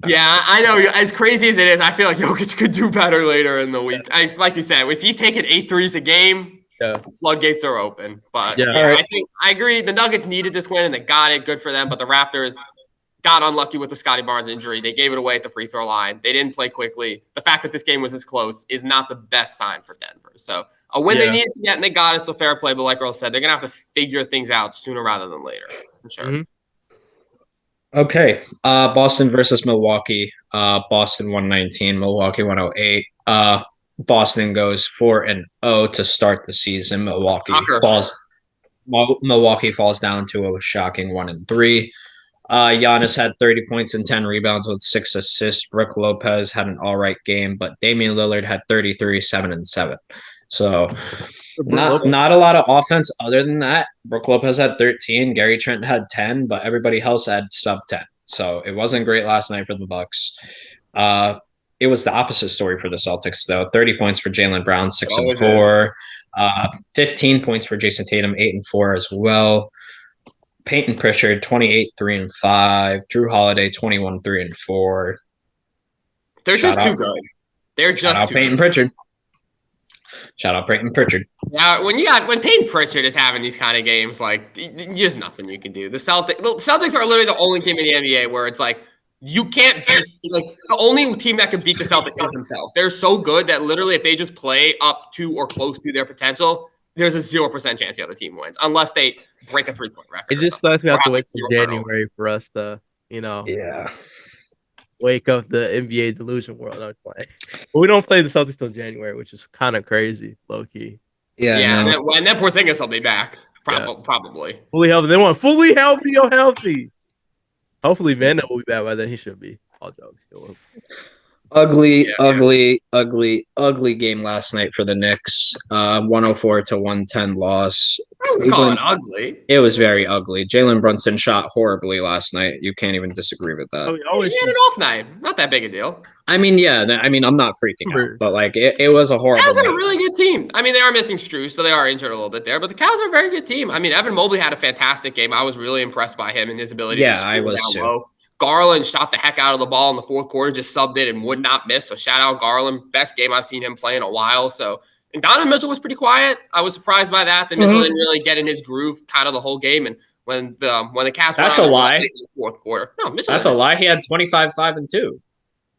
Yeah, I know. As crazy as it is, I feel like Jokic could do better later in the week. Like you said, if he's taking 8 threes a game, floodgates are open. But I agree. The Nuggets needed this win and they got it. Good for them. But the Raptors got unlucky with the Scotty Barnes injury. They gave it away at the free throw line. They didn't play quickly. The fact that this game was this close is not the best sign for Denver. So a win they needed to get, and they got it. So fair play. But like Earl said, they're going to have to figure things out sooner rather than later. For sure. Mm-hmm. Okay. Boston versus Milwaukee. Boston 119, Milwaukee 108. Boston goes 4-0 to start the season. Milwaukee falls down to a shocking 1-3. Giannis had 30 points and 10 rebounds with 6 assists. Brook Lopez had an all right game, but Damian Lillard had 33, 7 and 7. So not a lot of offense other than that. Brook Lopez had 13, Gary Trent had 10, but everybody else had sub 10. So it wasn't great last night for the Bucks. it was the opposite story for the Celtics, though. 30 points for Jaylen Brown, 6 and Always 4. is. 15 points for Jason Tatum, 8 and 4 as well. Peyton Pritchard, 28, 3 and 5. Drew Holiday, 21, 3 and 4. They're just too good. They're just too Peyton good. Pritchard. Shout out Peyton Pritchard. Yeah, when Peyton Pritchard is having these kind of games, like there's nothing you can do. The Celtics are literally the only team in the NBA where it's like you can't beat, like the only team that can beat the Celtics is themselves. They're so good that literally if they just play up to or close to their potential, there's a 0% chance the other team wins unless they break a 3-point record. It just sucks we have to wait till January for us to, wake up the NBA delusion world. But we don't play the Celtics till January, which is kind of crazy, low key. Yeah. And then Porzingis will be back, probably. Fully healthy. They want fully healthy or healthy. Hopefully, Vanda will be back by then. He should be. All jokes. Ugly game last night for the Knicks. 104-110 loss. I call it ugly. It was very ugly. Jalen Brunson shot horribly last night. You can't even disagree with that. He had an off night. Not that big a deal. I mean, I'm not freaking out, but like it was a horrible. Cavs are a really good team. I mean, they are missing Strus, so they are injured a little bit there. But the Cavs are a very good team. I mean, Evan Mobley had a fantastic game. I was really impressed by him and his ability. Yeah, I was too. Low. Garland shot the heck out of the ball in the fourth quarter, just subbed it and would not miss. So shout out Garland. Best game I've seen him play in a while. So, and Donovan Mitchell was pretty quiet. I was surprised by that. The Mitchell didn't really get in his groove kind of the whole game. And when the Cavs That's a lie. In the fourth quarter. No, Mitchell. That's a lie. He had 25, 5 and 2.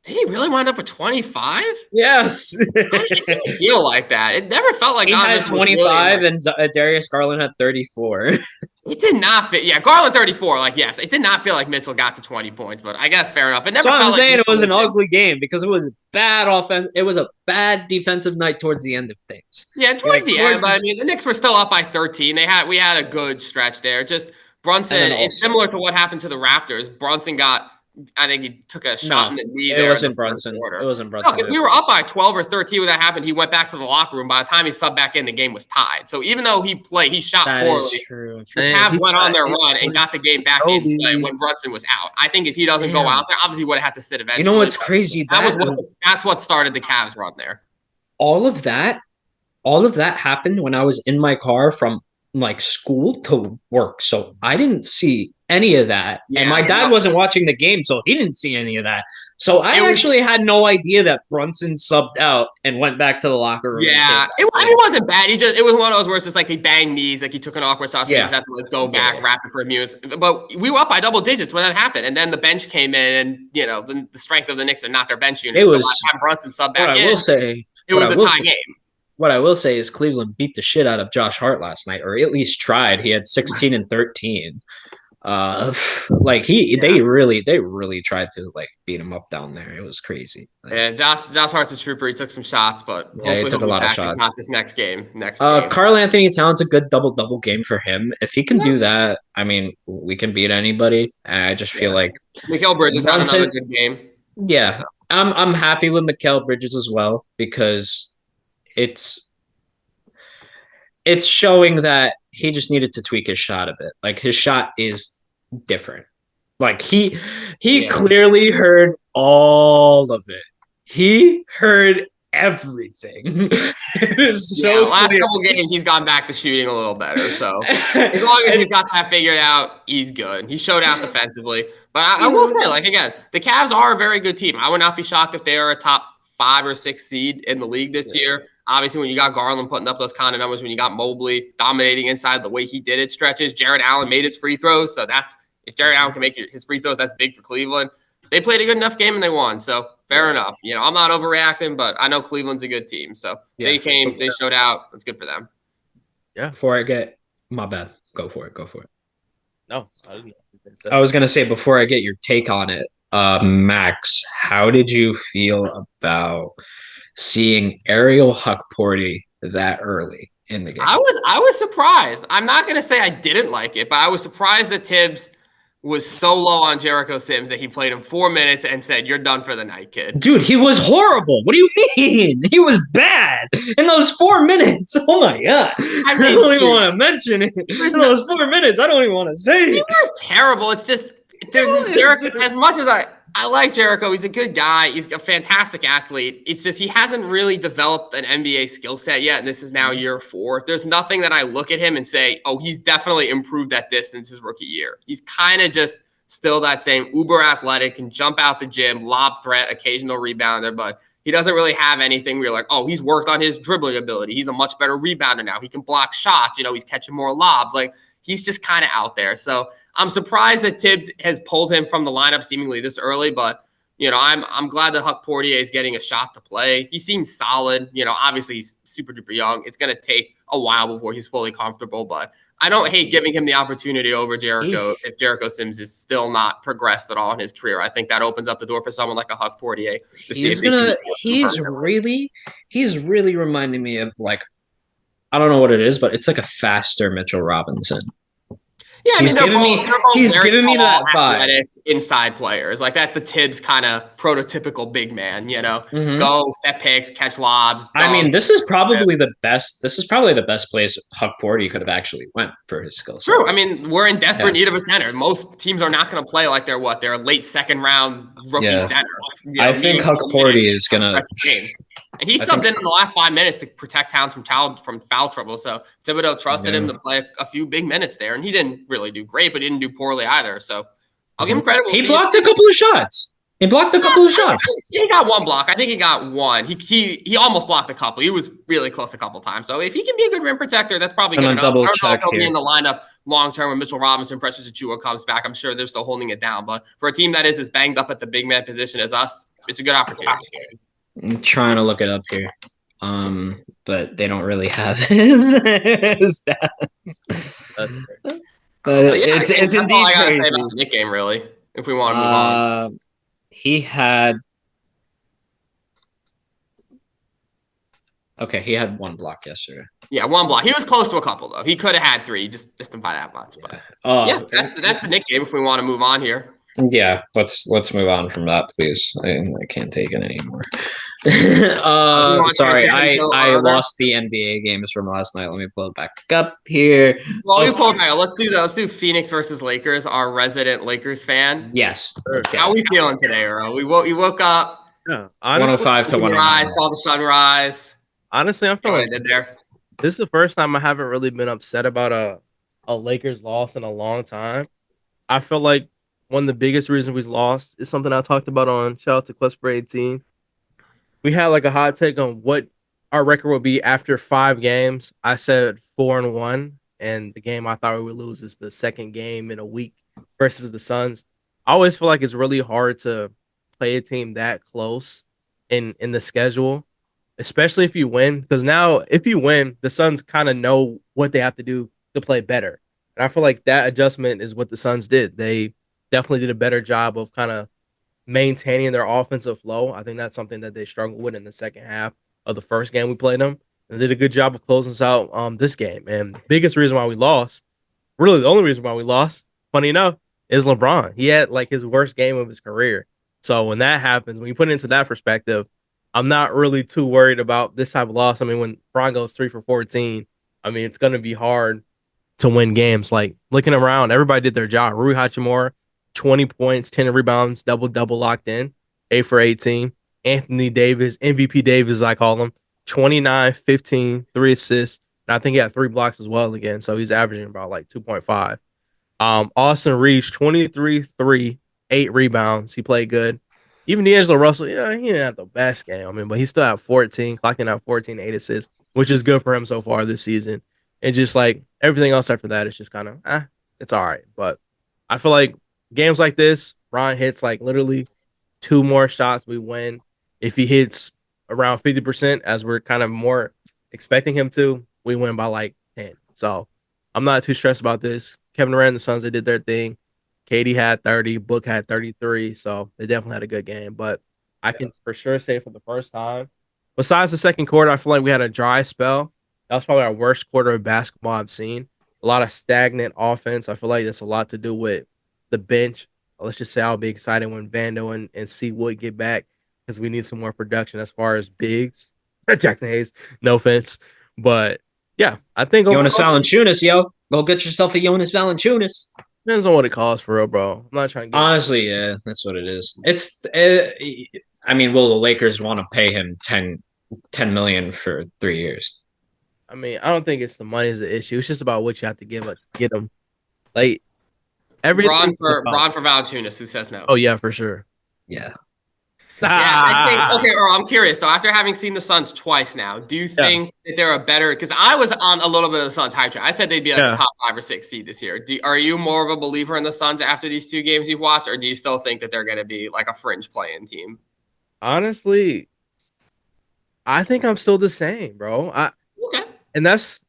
Did he really wind up with 25? Yes. It didn't feel like that. It never felt like he had 25 and Darius Garland had 34. It did not fit. Yeah, Garland 34. Like, yes, it did not feel like Mitchell got to 20 points, but I guess fair enough. It never. So felt I'm like saying Mitchell it was an ugly game because it was bad offense. It was a bad defensive night towards the end of things. Yeah, towards the end. But I mean, the Knicks were still up by 13. We had a good stretch there. Just Brunson. It's similar to what happened to the Raptors. Brunson got. I think he took a shot in the knee there. It wasn't Brunson. It wasn't Brunson. No, because we were up by 12 or 13 when that happened. He went back to the locker room. By the time he subbed back in, the game was tied. So even though he shot poorly. True. The Cavs went on their run and got the game back in play when Brunson was out. I think if he doesn't go out there, obviously he would have had to sit eventually. You know what's crazy? That's what started the Cavs run there. All of that happened when I was in my car from like school to work. So I didn't see any of that. Yeah, and my dad wasn't watching the game, so he didn't see any of that. So I actually had no idea that Brunson subbed out and went back to the locker room. Yeah, it wasn't bad. It was one of those where it's just like he banged knees, like he took an awkward shot, so he just had to like go back, wrap it for a minute. But we were up by double digits when that happened, and then the bench came in, and the strength of the Knicks are not their bench unit. So by the time Brunson subbed back in, it was a tie game. What I will say is Cleveland beat the shit out of Josh Hart last night, or at least tried. He had 16 and 13. They really tried to like beat him up down there. It was crazy. Yeah, Josh Hart's a trooper. He took some shots, but he took a lot of shots. Not this next game. Karl Anthony Towns, a good double game for him. If he can do that, I mean, we can beat anybody. And I just feel like Mikal Bridges had another good game. Yeah, I'm happy with Mikal Bridges as well because it's showing that he just needed to tweak his shot a bit. Like his shot is different. Like he clearly heard all of it. He heard everything. Last couple games he's gone back to shooting a little better. So as long as he's got that figured out, he's good. He showed out defensively. But I will say, like again, the Cavs are a very good team. I would not be shocked if they are a top 5 or 6 seed in the league this year. Obviously, when you got Garland putting up those kind of numbers, when you got Mobley dominating inside the way he did it stretches, Jared Allen made his free throws. So if Jared Allen can make his free throws, that's big for Cleveland. They played a good enough game and they won. So fair enough. I'm not overreacting, but I know Cleveland's a good team. So they came, they showed out. It's good for them. Yeah. Before I get my bad, go for it. No, I was gonna say before I get your take on it, Max, how did you feel about seeing Ariel Hukporti that early in the game? I was surprised. I'm not going to say I didn't like it, but I was surprised that Tibbs was so low on Jericho Sims that he played him 4 minutes and said, "You're done for the night, kid." Dude, he was horrible. What do you mean? He was bad in those 4 minutes. Oh my God. I don't even want to mention it. In those 4 minutes, I don't even want to say it. They were terrible. It's just Jericho, as much as I like Jericho, he's a good guy. He's a fantastic athlete. It's just he hasn't really developed an NBA skill set yet, and this is now year 4. There's nothing that I look at him and say, oh, he's definitely improved at this since his rookie year. He's kind of just still that same uber athletic, can jump out the gym, lob threat, occasional rebounder, but he doesn't really have anything where you're like, oh, he's worked on his dribbling ability. He's a much better rebounder now. He can block shots. He's catching more lobs. Like, he's just kind of out there. So I'm surprised that Tibbs has pulled him from the lineup seemingly this early, but I'm glad that Huck Portier is getting a shot to play. He seems solid. Obviously he's super duper young. It's going to take a while before he's fully comfortable, but I don't hate giving him the opportunity over Jericho if Jericho Sims is still not progressed at all in his career. I think that opens up the door for someone like a Huck Portier to see if he's really reminding me of, like, I don't know what it is, but it's like a faster Mitchell Robinson. Yeah, I mean, he's giving me that vibe. Inside players like that. The Tibbs kind of prototypical big man, go set picks, catch lobs. I mean, this is probably the best. This is probably the best place Huck Porty could have actually went for his skill set. True. I mean, we're in desperate need of a center. Most teams are not going to play like they're late second round rookie center. I think Huck Porty is going to. And he subbed in the last 5 minutes to protect Towns from foul trouble. So Thibodeau trusted him to play a few big minutes there, and he didn't really do great, but he didn't do poorly either. So I'll give him credit. He blocked a couple of shots. He got one block. I think he got one. He almost blocked a couple. He was really close a couple times. So if he can be a good rim protector, that's probably good enough. I don't know if he'll be in the lineup long term when Mitchell Robinson, Precious Achiuwa comes back. I'm sure they're still holding it down. But for a team that is as banged up at the big man position as us, it's a good opportunity. I'm trying to look it up here, but they don't really have his stats. It's indeed all I gotta say about the Knick game, really. If we want to move on, he had one block yesterday. Yeah, one block. He was close to a couple though. He could have had 3. Just missed him by that much. But that's the Knick game. If we want to move on here. Yeah, let's move on from that, please. I can't take it anymore. Sorry, I lost the NBA games from last night. Let me pull it back up here. Well, let's do that. Let's do Phoenix versus Lakers. Our resident Lakers fan. Yes. Okay. How are we feeling today, Earl? We woke up. Yeah, honestly, 105 to 109. Saw the sunrise. Honestly, I'm feeling what I did there. This is the first time I haven't really been upset about a Lakers loss in a long time. I feel like one of the biggest reasons we lost is something I talked about on shout out to Quest for 18. We had like a hot take on what our record would be after 5 games. I said 4-1, and the game I thought we would lose is the second game in a week versus the Suns. I always feel like it's really hard to play a team that close in the schedule, especially if you win. Because now, if you win, the Suns kind of know what they have to do to play better. And I feel like that adjustment is what the Suns did. They definitely did a better job of kind of maintaining their offensive flow. I think that's something that they struggled with in the second half of the first game we played them. And they did a good job of closing us out this game. And the biggest reason why we lost, really the only reason why we lost, funny enough, is LeBron. He had like his worst game of his career. So when that happens, when you put it into that perspective, I'm not really too worried about this type of loss. I mean, when LeBron goes 3 for 14, I mean, it's going to be hard to win games. Like looking around, everybody did their job. Rui Hachimura, 20 points, 10 rebounds, double locked in, 8 for 18. Anthony Davis, MVP Davis, as I call him, 29, 15, 3 assists. And I think he had 3 blocks as well again. So he's averaging about like 2.5. Austin Reeves, 23, 3, 8 rebounds. He played good. Even D'Angelo Russell, he didn't have the best game. I mean, but he still had 14, clocking out 14, 8 assists, which is good for him so far this season. And just like everything else after that, it's just kind of, it's all right. But I feel like games like this, Ron hits like literally 2 more shots, we win. If he hits around 50%, as we're kind of more expecting him to, we win by like 10. So I'm not too stressed about this. Kevin Durant and the Suns, they did their thing. Katie had 30, Book had 33, so they definitely had a good game. But I can for sure say for the first time, besides the second quarter, I feel like we had a dry spell. That was probably our worst quarter of basketball I've seen. A lot of stagnant offense. I feel like that's a lot to do with the bench. Let's just say I'll be excited when Vando and C. Wood get back because we need some more production as far as bigs. Jackson Hayes, no offense. But, yeah, I think... Jonas Valanciunas, yo. Go get yourself a Jonas Valanciunas. Depends on what it costs for real, bro. I'm not trying to get Honestly, yeah, that's what it is. I mean, will the Lakers want to pay him 10 million for 3 years? I mean, I don't think it's the money is the issue. It's just about what you have to get them. Like everything Braun for Valanciunas, who says no? Oh yeah, for sure. Yeah. Yeah, I think, okay, Earl, I'm curious though. After having seen the Suns twice now, do you think that they're a better? Because I was on a little bit of the Suns hype train. I said they'd be like a top 5 or 6 seed this year. Are you more of a believer in the Suns after these 2 games you've watched, or do you still think that they're going to be like a fringe playing team? Honestly, I think I'm still the same, bro. Okay. And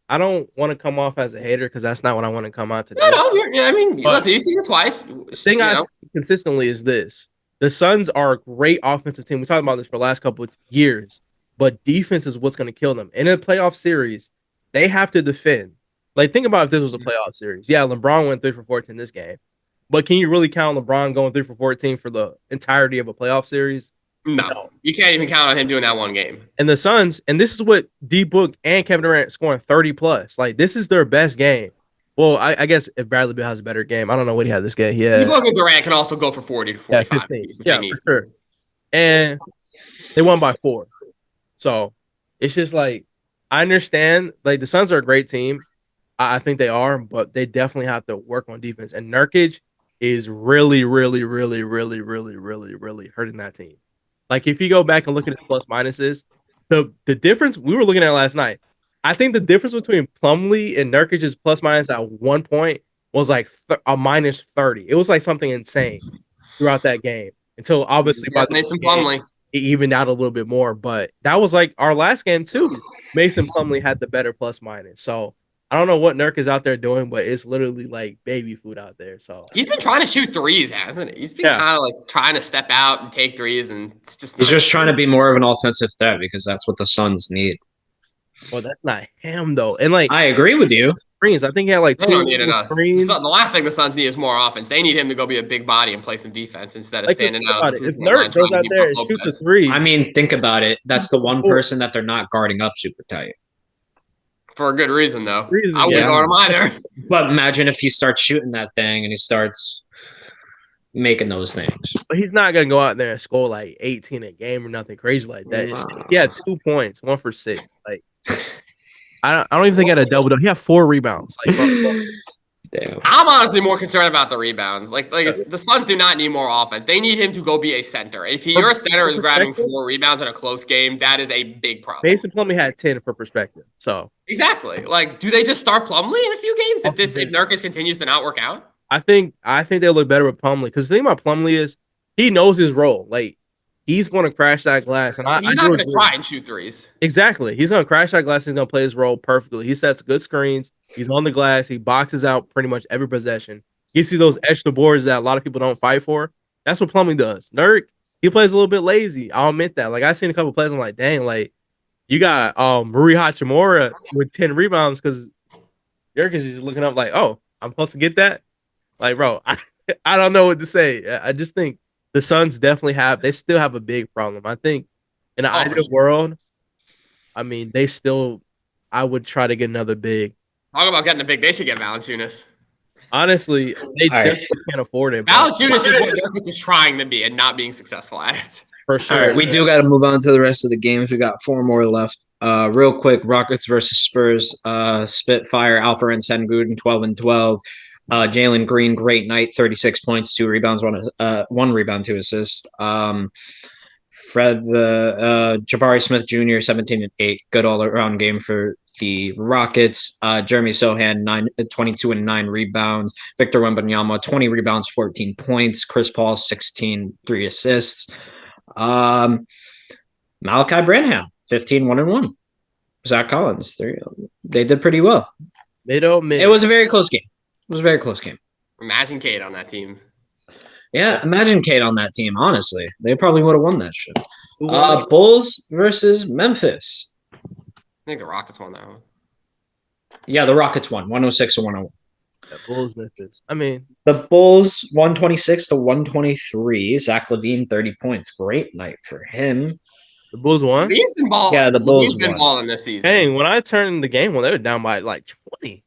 I don't want to come off as a hater because that's not what I want to come out to do. No, I mean, listen, you've seen it twice. The thing I see consistently is this. The Suns are a great offensive team. We talked about this for the last couple of years, but defense is what's going to kill them. In a playoff series, they have to defend. Like, think about if this was a playoff series. Yeah, LeBron went 3 for 14 this game, but can you really count LeBron going 3 for 14 for the entirety of a playoff series? No, you can't even count on him doing that one game. And the Suns, and this is what D-Book and Kevin Durant scoring 30 plus. Like, this is their best game. Well, I guess if Bradley Beal has a better game, I don't know what he had this game. D-Book and Durant can also go for 40 to 45. Yeah, for sure. And they won by 4. So it's just like, I understand. Like, the Suns are a great team. I think they are, but they definitely have to work on defense. And Nurkic is really, really, really, really, really, really, really hurting that team. Like, if you go back and look at his plus minuses, the difference we were looking at last night, I think the difference between Plumlee and Nurkic's plus minus at one point was like a minus 30. It was like something insane throughout that game until obviously by Mason Plumlee it evened out a little bit more. But that was like our last game too. Mason Plumlee had the better plus minus. So I don't know what Nurk is out there doing, but it's literally like baby food out there. So he's been trying to shoot threes, hasn't he? He's been kind of like trying to step out and take threes, and it's just he's just trying to be more of an offensive threat because that's what the Suns need. Well, that's not him though, and like I agree with you. Screens, I think he had like 2 screens. So the last thing the Suns need is more offense. They need him to go be a big body and play some defense instead of standing out. If Nurk goes out there and shoots a 3, I mean, think about it. That's the one person that they're not guarding up super tight. For a good reason, though. I wouldn't guard him either. But imagine if he starts shooting that thing and he starts making those things. But he's not going to go out there and score like 18 a game or nothing crazy like that. He had 2 points, 1 for 6. Like, I don't even think he had a double. He had 4 rebounds. Like, bro. Damn. I'm honestly more concerned about the rebounds. Like the Suns do not need more offense. They need him to go be a center. If your center is grabbing 4 rebounds in a close game, that is a big problem. Mason Plumlee had 10 for perspective. So exactly. Like, do they just start Plumlee in a few games if Nurkic continues to not work out? I think they'll look better with Plumlee because the thing about Plumlee is he knows his role. Like, he's going to crash that glass, and he's not going to try and shoot threes. Exactly. He's going to crash that glass. He's going to play his role perfectly. He sets good screens. He's on the glass. He boxes out pretty much every possession. You see those extra boards that a lot of people don't fight for. That's what Plumlee does. Nurk, he plays a little bit lazy. I'll admit that. Like, I've seen a couple plays. I'm like, dang, like you got Rui Hachimura with 10 rebounds because Nurk is just looking up like, oh, I'm supposed to get that. Like, bro, I don't know what to say. I just think the Suns they still have a big problem. I think in an ideal world, I mean, I would try to get another big. Talk about getting a big. They should get Valanciunas. Honestly, they definitely can't afford it. Valanciunas is what Nurkic is trying to be and not being successful at it. For sure. All right, we do got to move on to the rest of the games. We got 4 more left. Real quick, Rockets versus Spurs. Spitfire, Alperen Sengun, 12-12. Jalen Green, great night, 36 points, 2 rebounds, 1 rebound, 2 assists. Jabari Smith Jr., 17-8, good all-around game for the Rockets. Jeremy Sohan, 22 and 9 rebounds. Victor Wembanyama, 20 rebounds, 14 points. Chris Paul, 16, 3 assists. Malachi Branham, 15, 1-1. Zach Collins, they did pretty well. It was a very close game. Imagine Cade on that team. Yeah, imagine Cade on that team, honestly. They probably would have won that shit. Bulls versus Memphis. I think the Rockets won that one. Yeah, the Rockets won, 106-101. The Bulls, Memphis. I mean, the Bulls, 126-123. Zach LaVine, 30 points. Great night for him. The Bulls won? He's been balling. Yeah, the Bulls been balling this season. Dang, when I turned the game, they were down by like 20.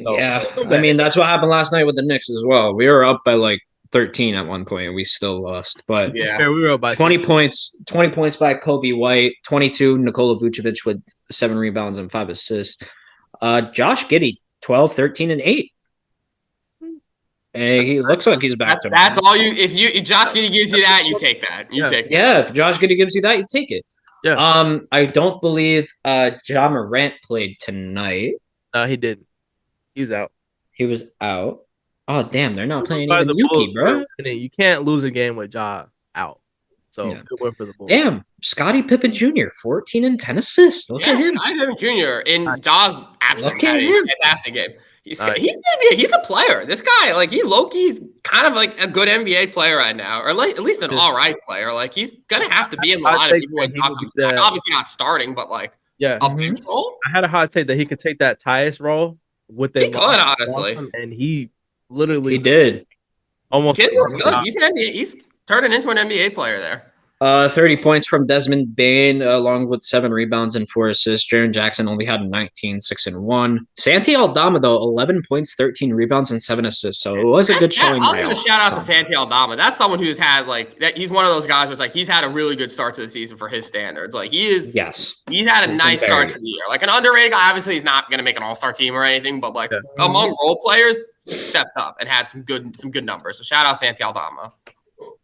So, Yeah, I mean that's what happened last night with the Knicks as well. We were up by like 13 at one point and we still lost. But Yeah. we were up by 20 points by Kobe White, 22 Nikola Vucevic with 7 rebounds and 5 assists. Josh Giddey, 12, 13, and 8. And he looks like he's back to That's all you. If Josh Giddey gives you that, you take that. You take that. Yeah, if Josh Giddey gives you that, you take it. Yeah. I don't believe Ja Morant played tonight. He didn't. He was out. He was out. Oh damn, they're not playing even Yuki, bro. You can't lose a game with Ja out. So good win for the Bulls. Damn, Scottie Pippen Jr., 14 and 10 assists. Look at him. Scottie Pippen Jr. in Ja's absence. Look at him. Fantastic game. He's a player. This guy, like he low-key's kind of like a good NBA player right now, or like at least an all right player. Like he's gonna have to be in the line if people obviously not starting, but like a bench role. I had a hot take that he could take that Tyus role with the honestly, and he literally did. Almost kid looks good. He's turning into an NBA player there. 30 points from Desmond Bane, along with 7 rebounds and 4 assists. Jaren Jackson only had 19, 6 and 1. Santi Aldama, though, 11 points, 13 rebounds, and 7 assists. So it was a good showing. I'll give a shout out to Santi Aldama. That's someone who's had like that. He's one of those guys who's like he's had a really good start to the season for his standards. Like he is. Yes, he's had a nice start to the year. Like an underrated guy. Obviously, he's not going to make an all-star team or anything, but like among role players, he stepped up and had some good numbers. So shout out Santi Aldama.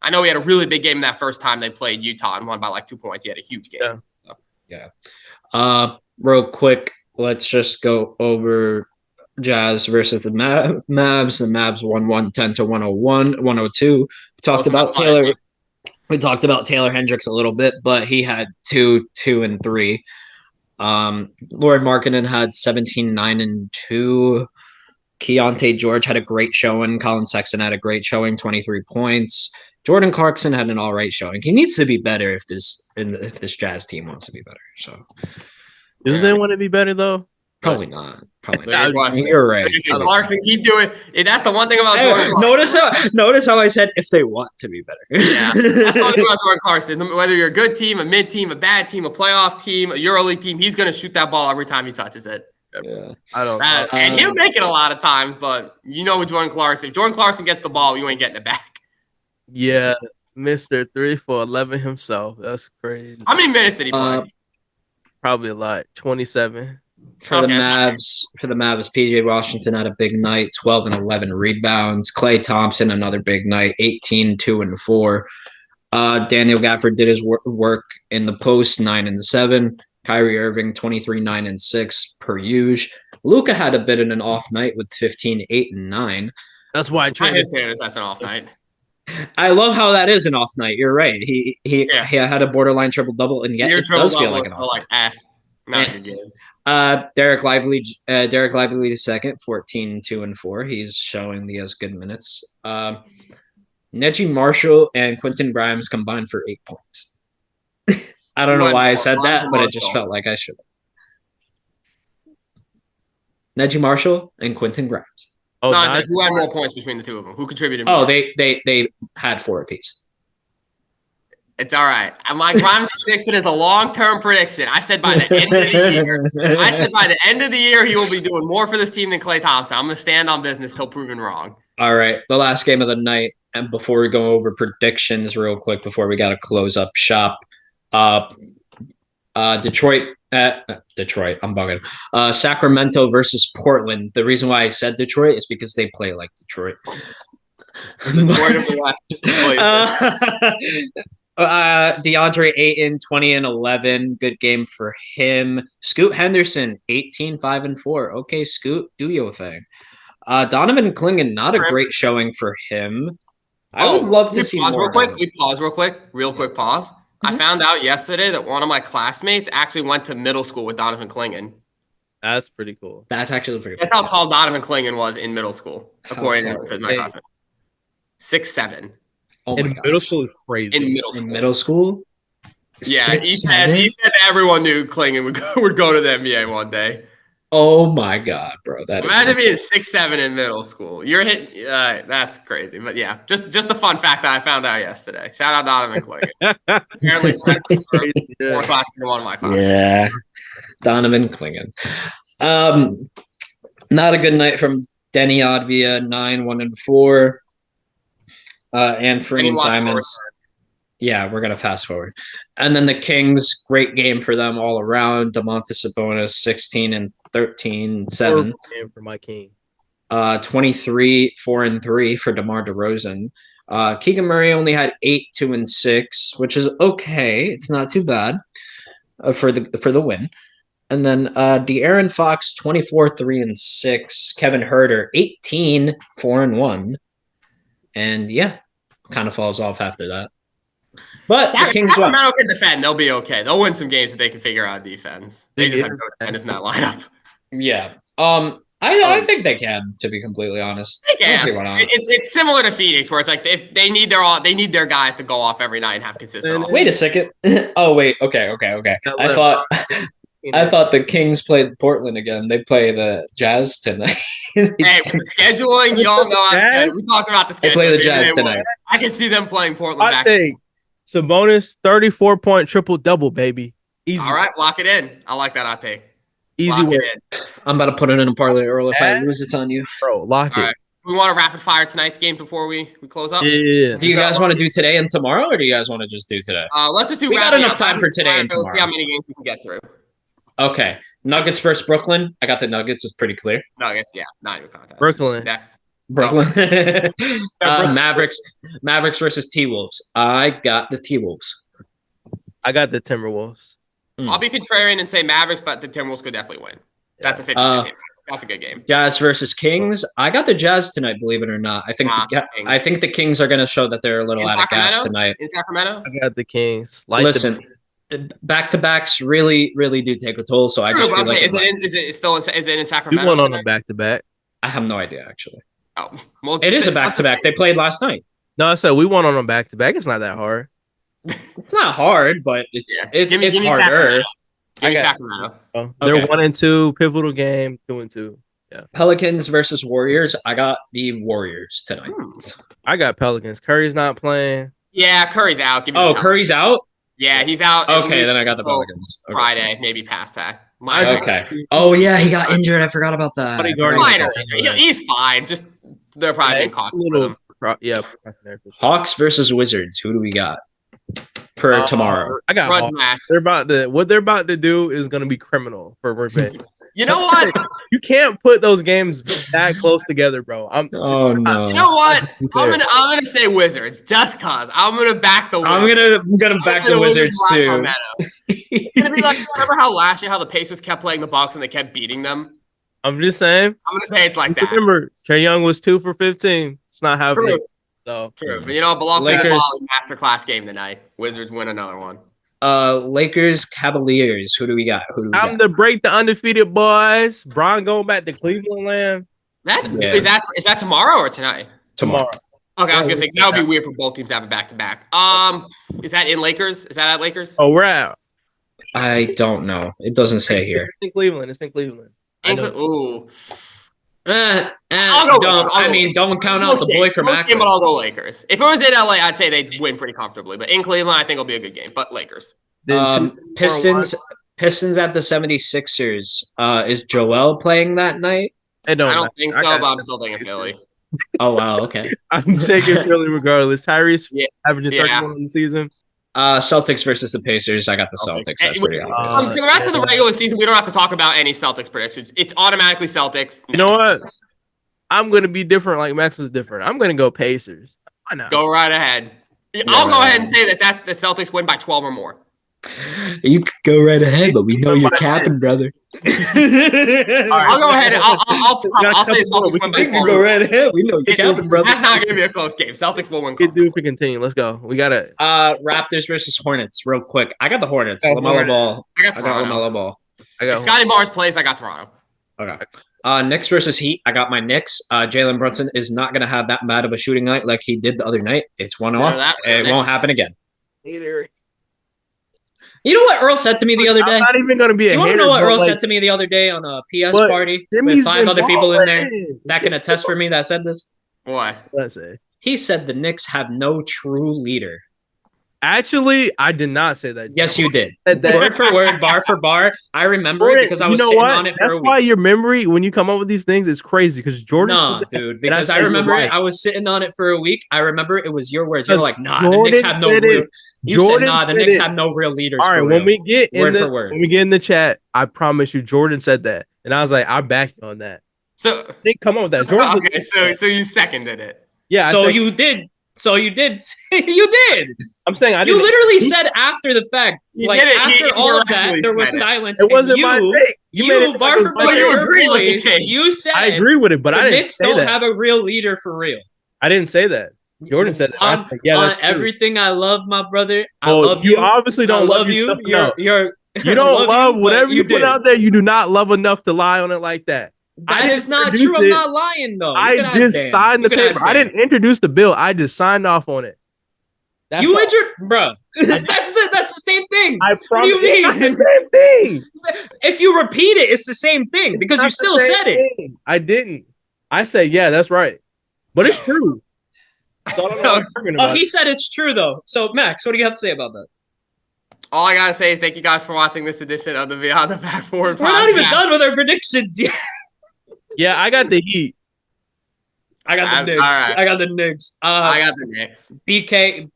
I know he had a really big game that first time they played Utah and won by like 2 points. He had a huge game. Real quick, let's just go over Jazz versus the Mavs. The Mavs won 110 to 102. We talked about Taylor. We talked about Taylor Hendricks a little bit, but he had 2, 2, and 3. Lord Markkanen had 17, 9, and 2. Keontae George had a great showing. Colin Sexton had a great showing, 23 points. Jordan Clarkson had an all right showing. He needs to be better if this Jazz team wants to be better. So, do they want to be better though? Probably not. Probably not. You're right. Clarkson, keep doing it. That's the one thing about Jordan Clarkson. Notice how I said if they want to be better. Yeah, that's the one thing about Jordan Clarkson. Whether you're a good team, a mid team, a bad team, a playoff team, a EuroLeague team, he's going to shoot that ball every time he touches it. Yeah, I don't. And he'll make it a lot of times, but you know with Jordan Clarkson, if Jordan Clarkson gets the ball, you ain't getting it back. Yeah, Mr. 3 for 11 himself. That's crazy. How many minutes did he play? Probably a lot. 27. For the Mavs, PJ Washington had a big night, 12 and 11 rebounds. Klay Thompson, another big night, 18, 2 and 4. Daniel Gafford did his work in the post, 9 and 7. Kyrie Irving, 23, 9 and 6 per usual. Luka had a bit of an off night with 15, 8 and 9. That's why his standards, that's an off night. I love how that is an off night. You're right. He had a borderline triple double, and yet it does feel like an off night. Not a good game. Derek Lively the second, 14, 2 and 4. He's showing he has good minutes. Neji Marshall and Quentin Grimes combined for 8 points. I don't know why I said that, but it just felt like I should. Neji Marshall and Quentin Grimes. Oh, no, I said who had more points between the two of them? Who contributed more? Oh, they had 4 apiece. It's all right. My Grimes prediction is a long-term prediction. I said by the end of the year. He will be doing more for this team than Klay Thompson. I'm going to stand on business till proven wrong. All right. The last game of the night, and before we go over predictions real quick, before we got to close up shop, Detroit, I'm bugging. Sacramento versus Portland. The reason why I said Detroit is because they play like Detroit. DeAndre Ayton, 20 and 11. Good game for him. Scoot Henderson, 18, 5 and 4. Okay, Scoot, do your thing. Donovan Clingan, not a great showing for him. I would love to see more. We pause real quick. Real quick pause. I found out yesterday that one of my classmates actually went to middle school with Donovan Clingan. That's pretty cool. That's actually pretty cool. That's how tall Donovan Clingan was in middle school, according to my classmate. 6'7". Oh in middle school is crazy. In middle school? Yeah, he said everyone knew Clingan would go to the NBA one day. Oh my God, bro! Imagine being 6'7" in middle school. You're hitting. That's crazy. But yeah, just a fun fact that I found out yesterday. Shout out Donovan Clingan. Apparently, more classic than one of my classes. Yeah, Donovan Clingan. Not a good night from Denny Advia, 9-1-4. Anthony Simons. Yeah, we're gonna fast forward. And then the Kings, great game for them all around. Domantas Sabonis, 16 and 13, 7. Game for my king. 23, 4 and 3 for DeMar DeRozan. Keegan Murray only had 8, 2 and 6, which is okay. It's not too bad for the win. And then De'Aaron Fox, 24, 3 and 6. Kevin Huerter, 18, 4 and 1. And yeah, kind of falls off after that. But the Kings Sacramento can defend. They'll be okay. They'll win some games if they can figure out defense. They just have to go defend in that lineup. Yeah. I think they can, to be completely honest. They can. It's similar to Phoenix, where it's like if they need their guys to go off every night and have consistent offense. Wait a second. Oh wait. Okay. I thought the Kings played Portland again. They play the Jazz tonight. Hey, scheduling, y'all know how we talked about the schedule. They play the Jazz tonight. I can see them playing Portland back. Sabonis, 34-point triple-double, baby. Easy. All right, lock it in. I like that hot take. Easy win. I'm about to put it in a parlay, Earl. If I lose, it's on you. Bro, lock it. Right. We want to rapid fire tonight's game before we close up? Yeah. Do you guys want to do today and tomorrow, or do you guys want to just do today? Let's just do We got enough time for today and tomorrow. We'll see how many games we can get through. Okay. Nuggets versus Brooklyn. I got the Nuggets. It's pretty clear. Nuggets, yeah. Not even contest. Brooklyn. Next. Brooklyn. Mavericks versus T-Wolves. I got the T-Wolves. I got the Timberwolves. I'll be contrarian and say Mavericks, but the Timberwolves could definitely win. That's a 50-50. That's a good game. Jazz versus Kings. I got the Jazz tonight, believe it or not. I think the Kings are going to show that they're a little out of gas tonight. In Sacramento? I got the Kings. Listen, back-to-backs really, really do take a toll, so I just feel like... Is it in Sacramento? You went on a back-to-back. I have no idea, actually. Oh, well, it is a back-to-back. They played last night. No, I said we went on a back-to-back. It's not that hard. It's not hard, but it's harder. Give me Sacramento. They're 1-2, pivotal game, 2-2. Yeah. Pelicans versus Warriors. I got the Warriors tonight. I got Pelicans. Curry's not playing. Yeah, Curry's out. Curry's out? Yeah, he's out. Okay, then I got the Pelicans. Friday, maybe past that. Okay. Oh, yeah, he got injured. I forgot about that. Minor injury. He's fine. Just they're probably being cautious for them. Yeah. Hawks versus Wizards. Who do we got for tomorrow? I got Hawks. What they're about to do is going to be criminal for revenge. You know what? You can't put those games that close together, bro. No. You know what? I'm gonna say Wizards just cause I'm gonna back the Wizards. I'm gonna back the Wizards too. It's gonna be like, remember how last year how the Pacers kept playing the Bucks and they kept beating them? I'm just saying. I'm gonna say it's like that. Remember, Trae Young was 2 for 15. It's not happening. So true. But you know, Lakers masterclass game tonight. Wizards win another one. Lakers, Cavaliers. Who do we got? Time to break the undefeated boys. Bron going back to Cleveland land. Is that tomorrow or tonight? Tomorrow. Okay, I was gonna say that would be weird for both teams to have a back-to-back. Is that in Lakers? Is that at Lakers? Oh, we're out. I don't know. It doesn't say here. It's in Cleveland. Ooh. Don't count out the boy from Akron. But I'll go Lakers. If it was in LA, I'd say they'd win pretty comfortably. But in Cleveland, I think it'll be a good game. But Lakers. Pistons at the 76ers. Is Joel playing that night? I don't think so, but I'm still taking Philly. Oh, wow. Okay. I'm taking Philly regardless. Tyrese averaging 31 in the season. Celtics versus the Pacers. I got the Celtics. That's pretty obvious. For the rest of the regular season, we don't have to talk about any Celtics predictions. It's automatically Celtics. You know what? I'm going to be different like Max was different. I'm going to go Pacers. Why not? Go right ahead. I'll go ahead and say that the Celtics win by 12 or more. You could go right ahead, but we know you're capping, brother. I'll go ahead. I'll say Celtics win by 12. You can go right ahead. We know you're capping, brother. That's not going to be a close game. Celtics will win. Good do if we continue. Let's go. We got it. Raptors versus Hornets. Real quick. I got the Hornets. LaMelo Ball. I got LaMelo Ball. If Scotty Barnes plays, I got Toronto. Okay. Knicks versus Heat. I got my Knicks. Jalen Brunson is not going to have that bad of a shooting night like he did the other night. It's one off. It won't happen again. Either. You know what Earl said to me the other day? I'm not even going to be You want to know what Earl said to me the other day on a PS party with 5 other people in there that can attest for me that said this? What? Let's say. He said the Knicks have no true leader. Actually, I did not say that. Yes, you did. Said that. Word for word, bar for bar. I remember it because I was sitting on it for a That's week. why your memory, when you come up with these things, is crazy. Because Jordan No, said that, dude, and because I said, remember "You're it. right." I was sitting on it for a week. I remember it was your words. You're like, nah, the Jordan Knicks have no said real. it. You said, Jordan nah, the said Knicks it. have no real leaders. All right, for when real. we get in Word the for word. when we get in the chat, I promise you, Jordan said that, and I was like, I back you on that. So They come up with that. Jordan okay, so you seconded it. yeah. So I said, you did. So you did. You did. I'm saying I You didn't. literally said after the fact, He like did it. after He all of that, directly there was said it. silence. It wasn't and my take. You made it seem like bar it was for my bar, take. you your agreed with the voice, take. you said I agree with it, but the I didn't Knicks say don't that. have a real leader for real. I didn't say that. Jordan said that. I On, said, yeah, on that's true. everything I love, my brother. I Well, love you you. obviously I don't love your you. stuff enough. You're You I don't love you, whatever but you put did. out there. You do not love enough to lie on it like that. That is not true. I'm not lying though. I just signed the paper. I didn't introduce the bill. I just signed off on it. That's you all. injured, bro. That's the same thing. I What do you mean? It's the same thing. If you repeat it, it's the same thing because you still said it. I didn't. I said, yeah, that's right. But it's true. So I don't know what you're talking about. He said it's true though. So Max, what do you have to say about that? All I gotta say is thank you guys for watching this edition of the Beyond the Backboard Podcast. We're not even done with our predictions yet. Yeah, I got the Heat. I got the Knicks. right. I got the Knicks. I got the Knicks. BK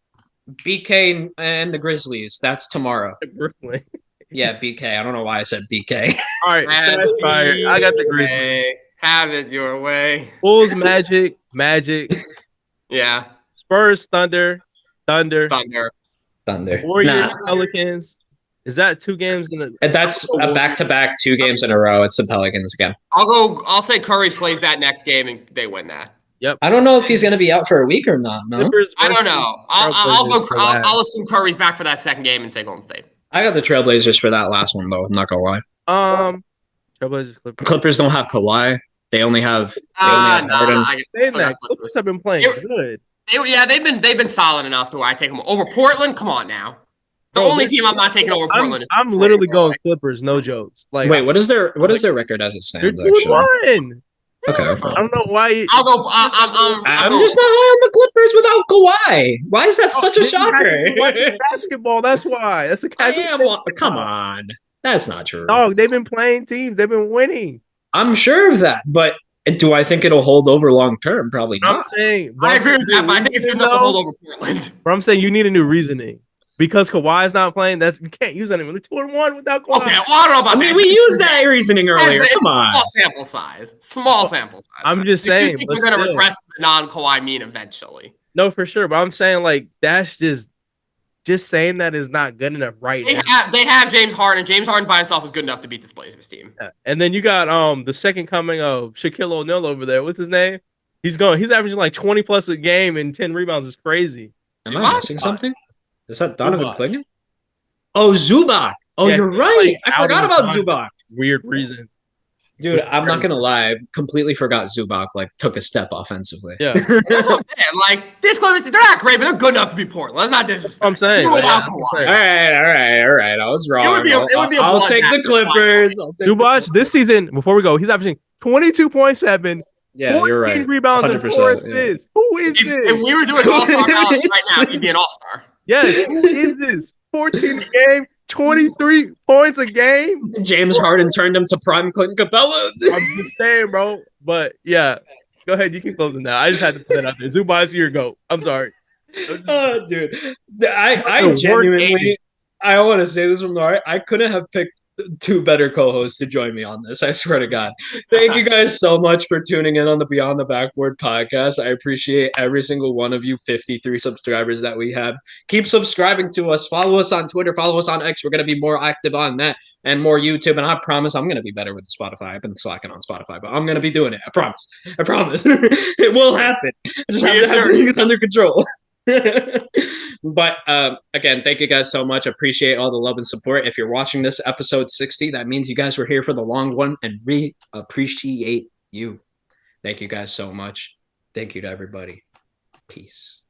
and the Grizzlies. That's tomorrow. Brooklyn. Yeah, BK. I don't know why I said BK. All right, that's fire. I got the Grizzlies. Have it your way. Bulls, Magic. Yeah. Spurs, Thunder. Thunder. Warriors, Pelicans. Is that 2 games in a? And that's a back-to-back 2 games in a row. It's the Pelicans again. I'll say Curry plays that next game and they win that. Yep. I don't know if he's going to be out for a week or not. No, I don't know. I'll assume Curry's back for that second game and say Golden State. I got the Trailblazers for that last one though. I'm not gonna lie. Trailblazers, Clippers don't have Kawhi. They only have Harden. Clippers have been playing good. They've been solid enough to where I take them over Portland. Come on now. The only team I'm not taking over Portland is I'm literally going Clippers, no jokes. Like, wait, what is their record as it stands? They're 2-1. Okay. I don't know why. I'll go. I'm just not high on the Clippers without Kawhi. Why is that such a shocker? Watching basketball. That's why. That's a casual. Come on, that's not true. Dog, they've been playing teams. They've been winning. I'm sure of that, but do I think it'll hold over long term? Probably not. I agree with that, but I think it's good enough to hold over Portland. But I'm saying you need a new reasoning. Because Kawhi's not playing, you can't use that anymore. They're 2-1 without Kawhi. Okay, well, I don't know about that. We used that reasoning earlier. Come on. Small sample size. I'm just saying. They're going to regress the non-Kawhi mean eventually. No, for sure. But I'm saying, like, that's just saying that is not good enough now. They have James Harden. James Harden by himself is good enough to beat this Blazers team. Yeah. And then you got the second coming of Shaquille O'Neal over there. What's his name? He's averaging like 20 plus a game and 10 rebounds. Is crazy. Am I missing something? Is that Donovan Clingan? Oh, Zubac. Oh, yes, you're right. I forgot about Zubac. Weird reason. Dude, I'm not going to lie. I completely forgot Zubac, took a step offensively. Yeah. This Clippers, they're not great, but they're good enough to be Portland. Let's not disrespect. I'm saying. All right. I was wrong. I'll take the Clippers. Zubac, this season, before we go, he's averaging 22.7. Yeah, 14 you're right. rebounds and 4 assists. Yeah. Who is this? If we were doing all-star balance right now, he'd be an all-star. Yes, who is this? 14 a game, 23 points a game. James Harden turned him to prime Clinton Capella. I'm just saying, bro. But yeah, go ahead. You can close it now. I just had to put that out there. Zubac, your GOAT. I'm sorry. Oh, dude. I genuinely, I want to say this from the heart. I couldn't have picked 2 better co-hosts to join me on this. I swear to God. Thank you guys so much for tuning in on the Beyond the Backboard podcast. I appreciate every single one of you 53 subscribers that we have. Keep subscribing to us. Follow us on Twitter. Follow us on X. We're going to be more active on that and more YouTube. And I promise I'm going to be better with Spotify. I've been slacking on Spotify, but I'm going to be doing it. I promise. It will happen. I just have to have things under control. But again, thank you guys so much. Appreciate all the love and support. If you're watching this episode 60, that means you guys were here for the long one, and we appreciate you. Thank you guys so much. Thank you to everybody. Peace.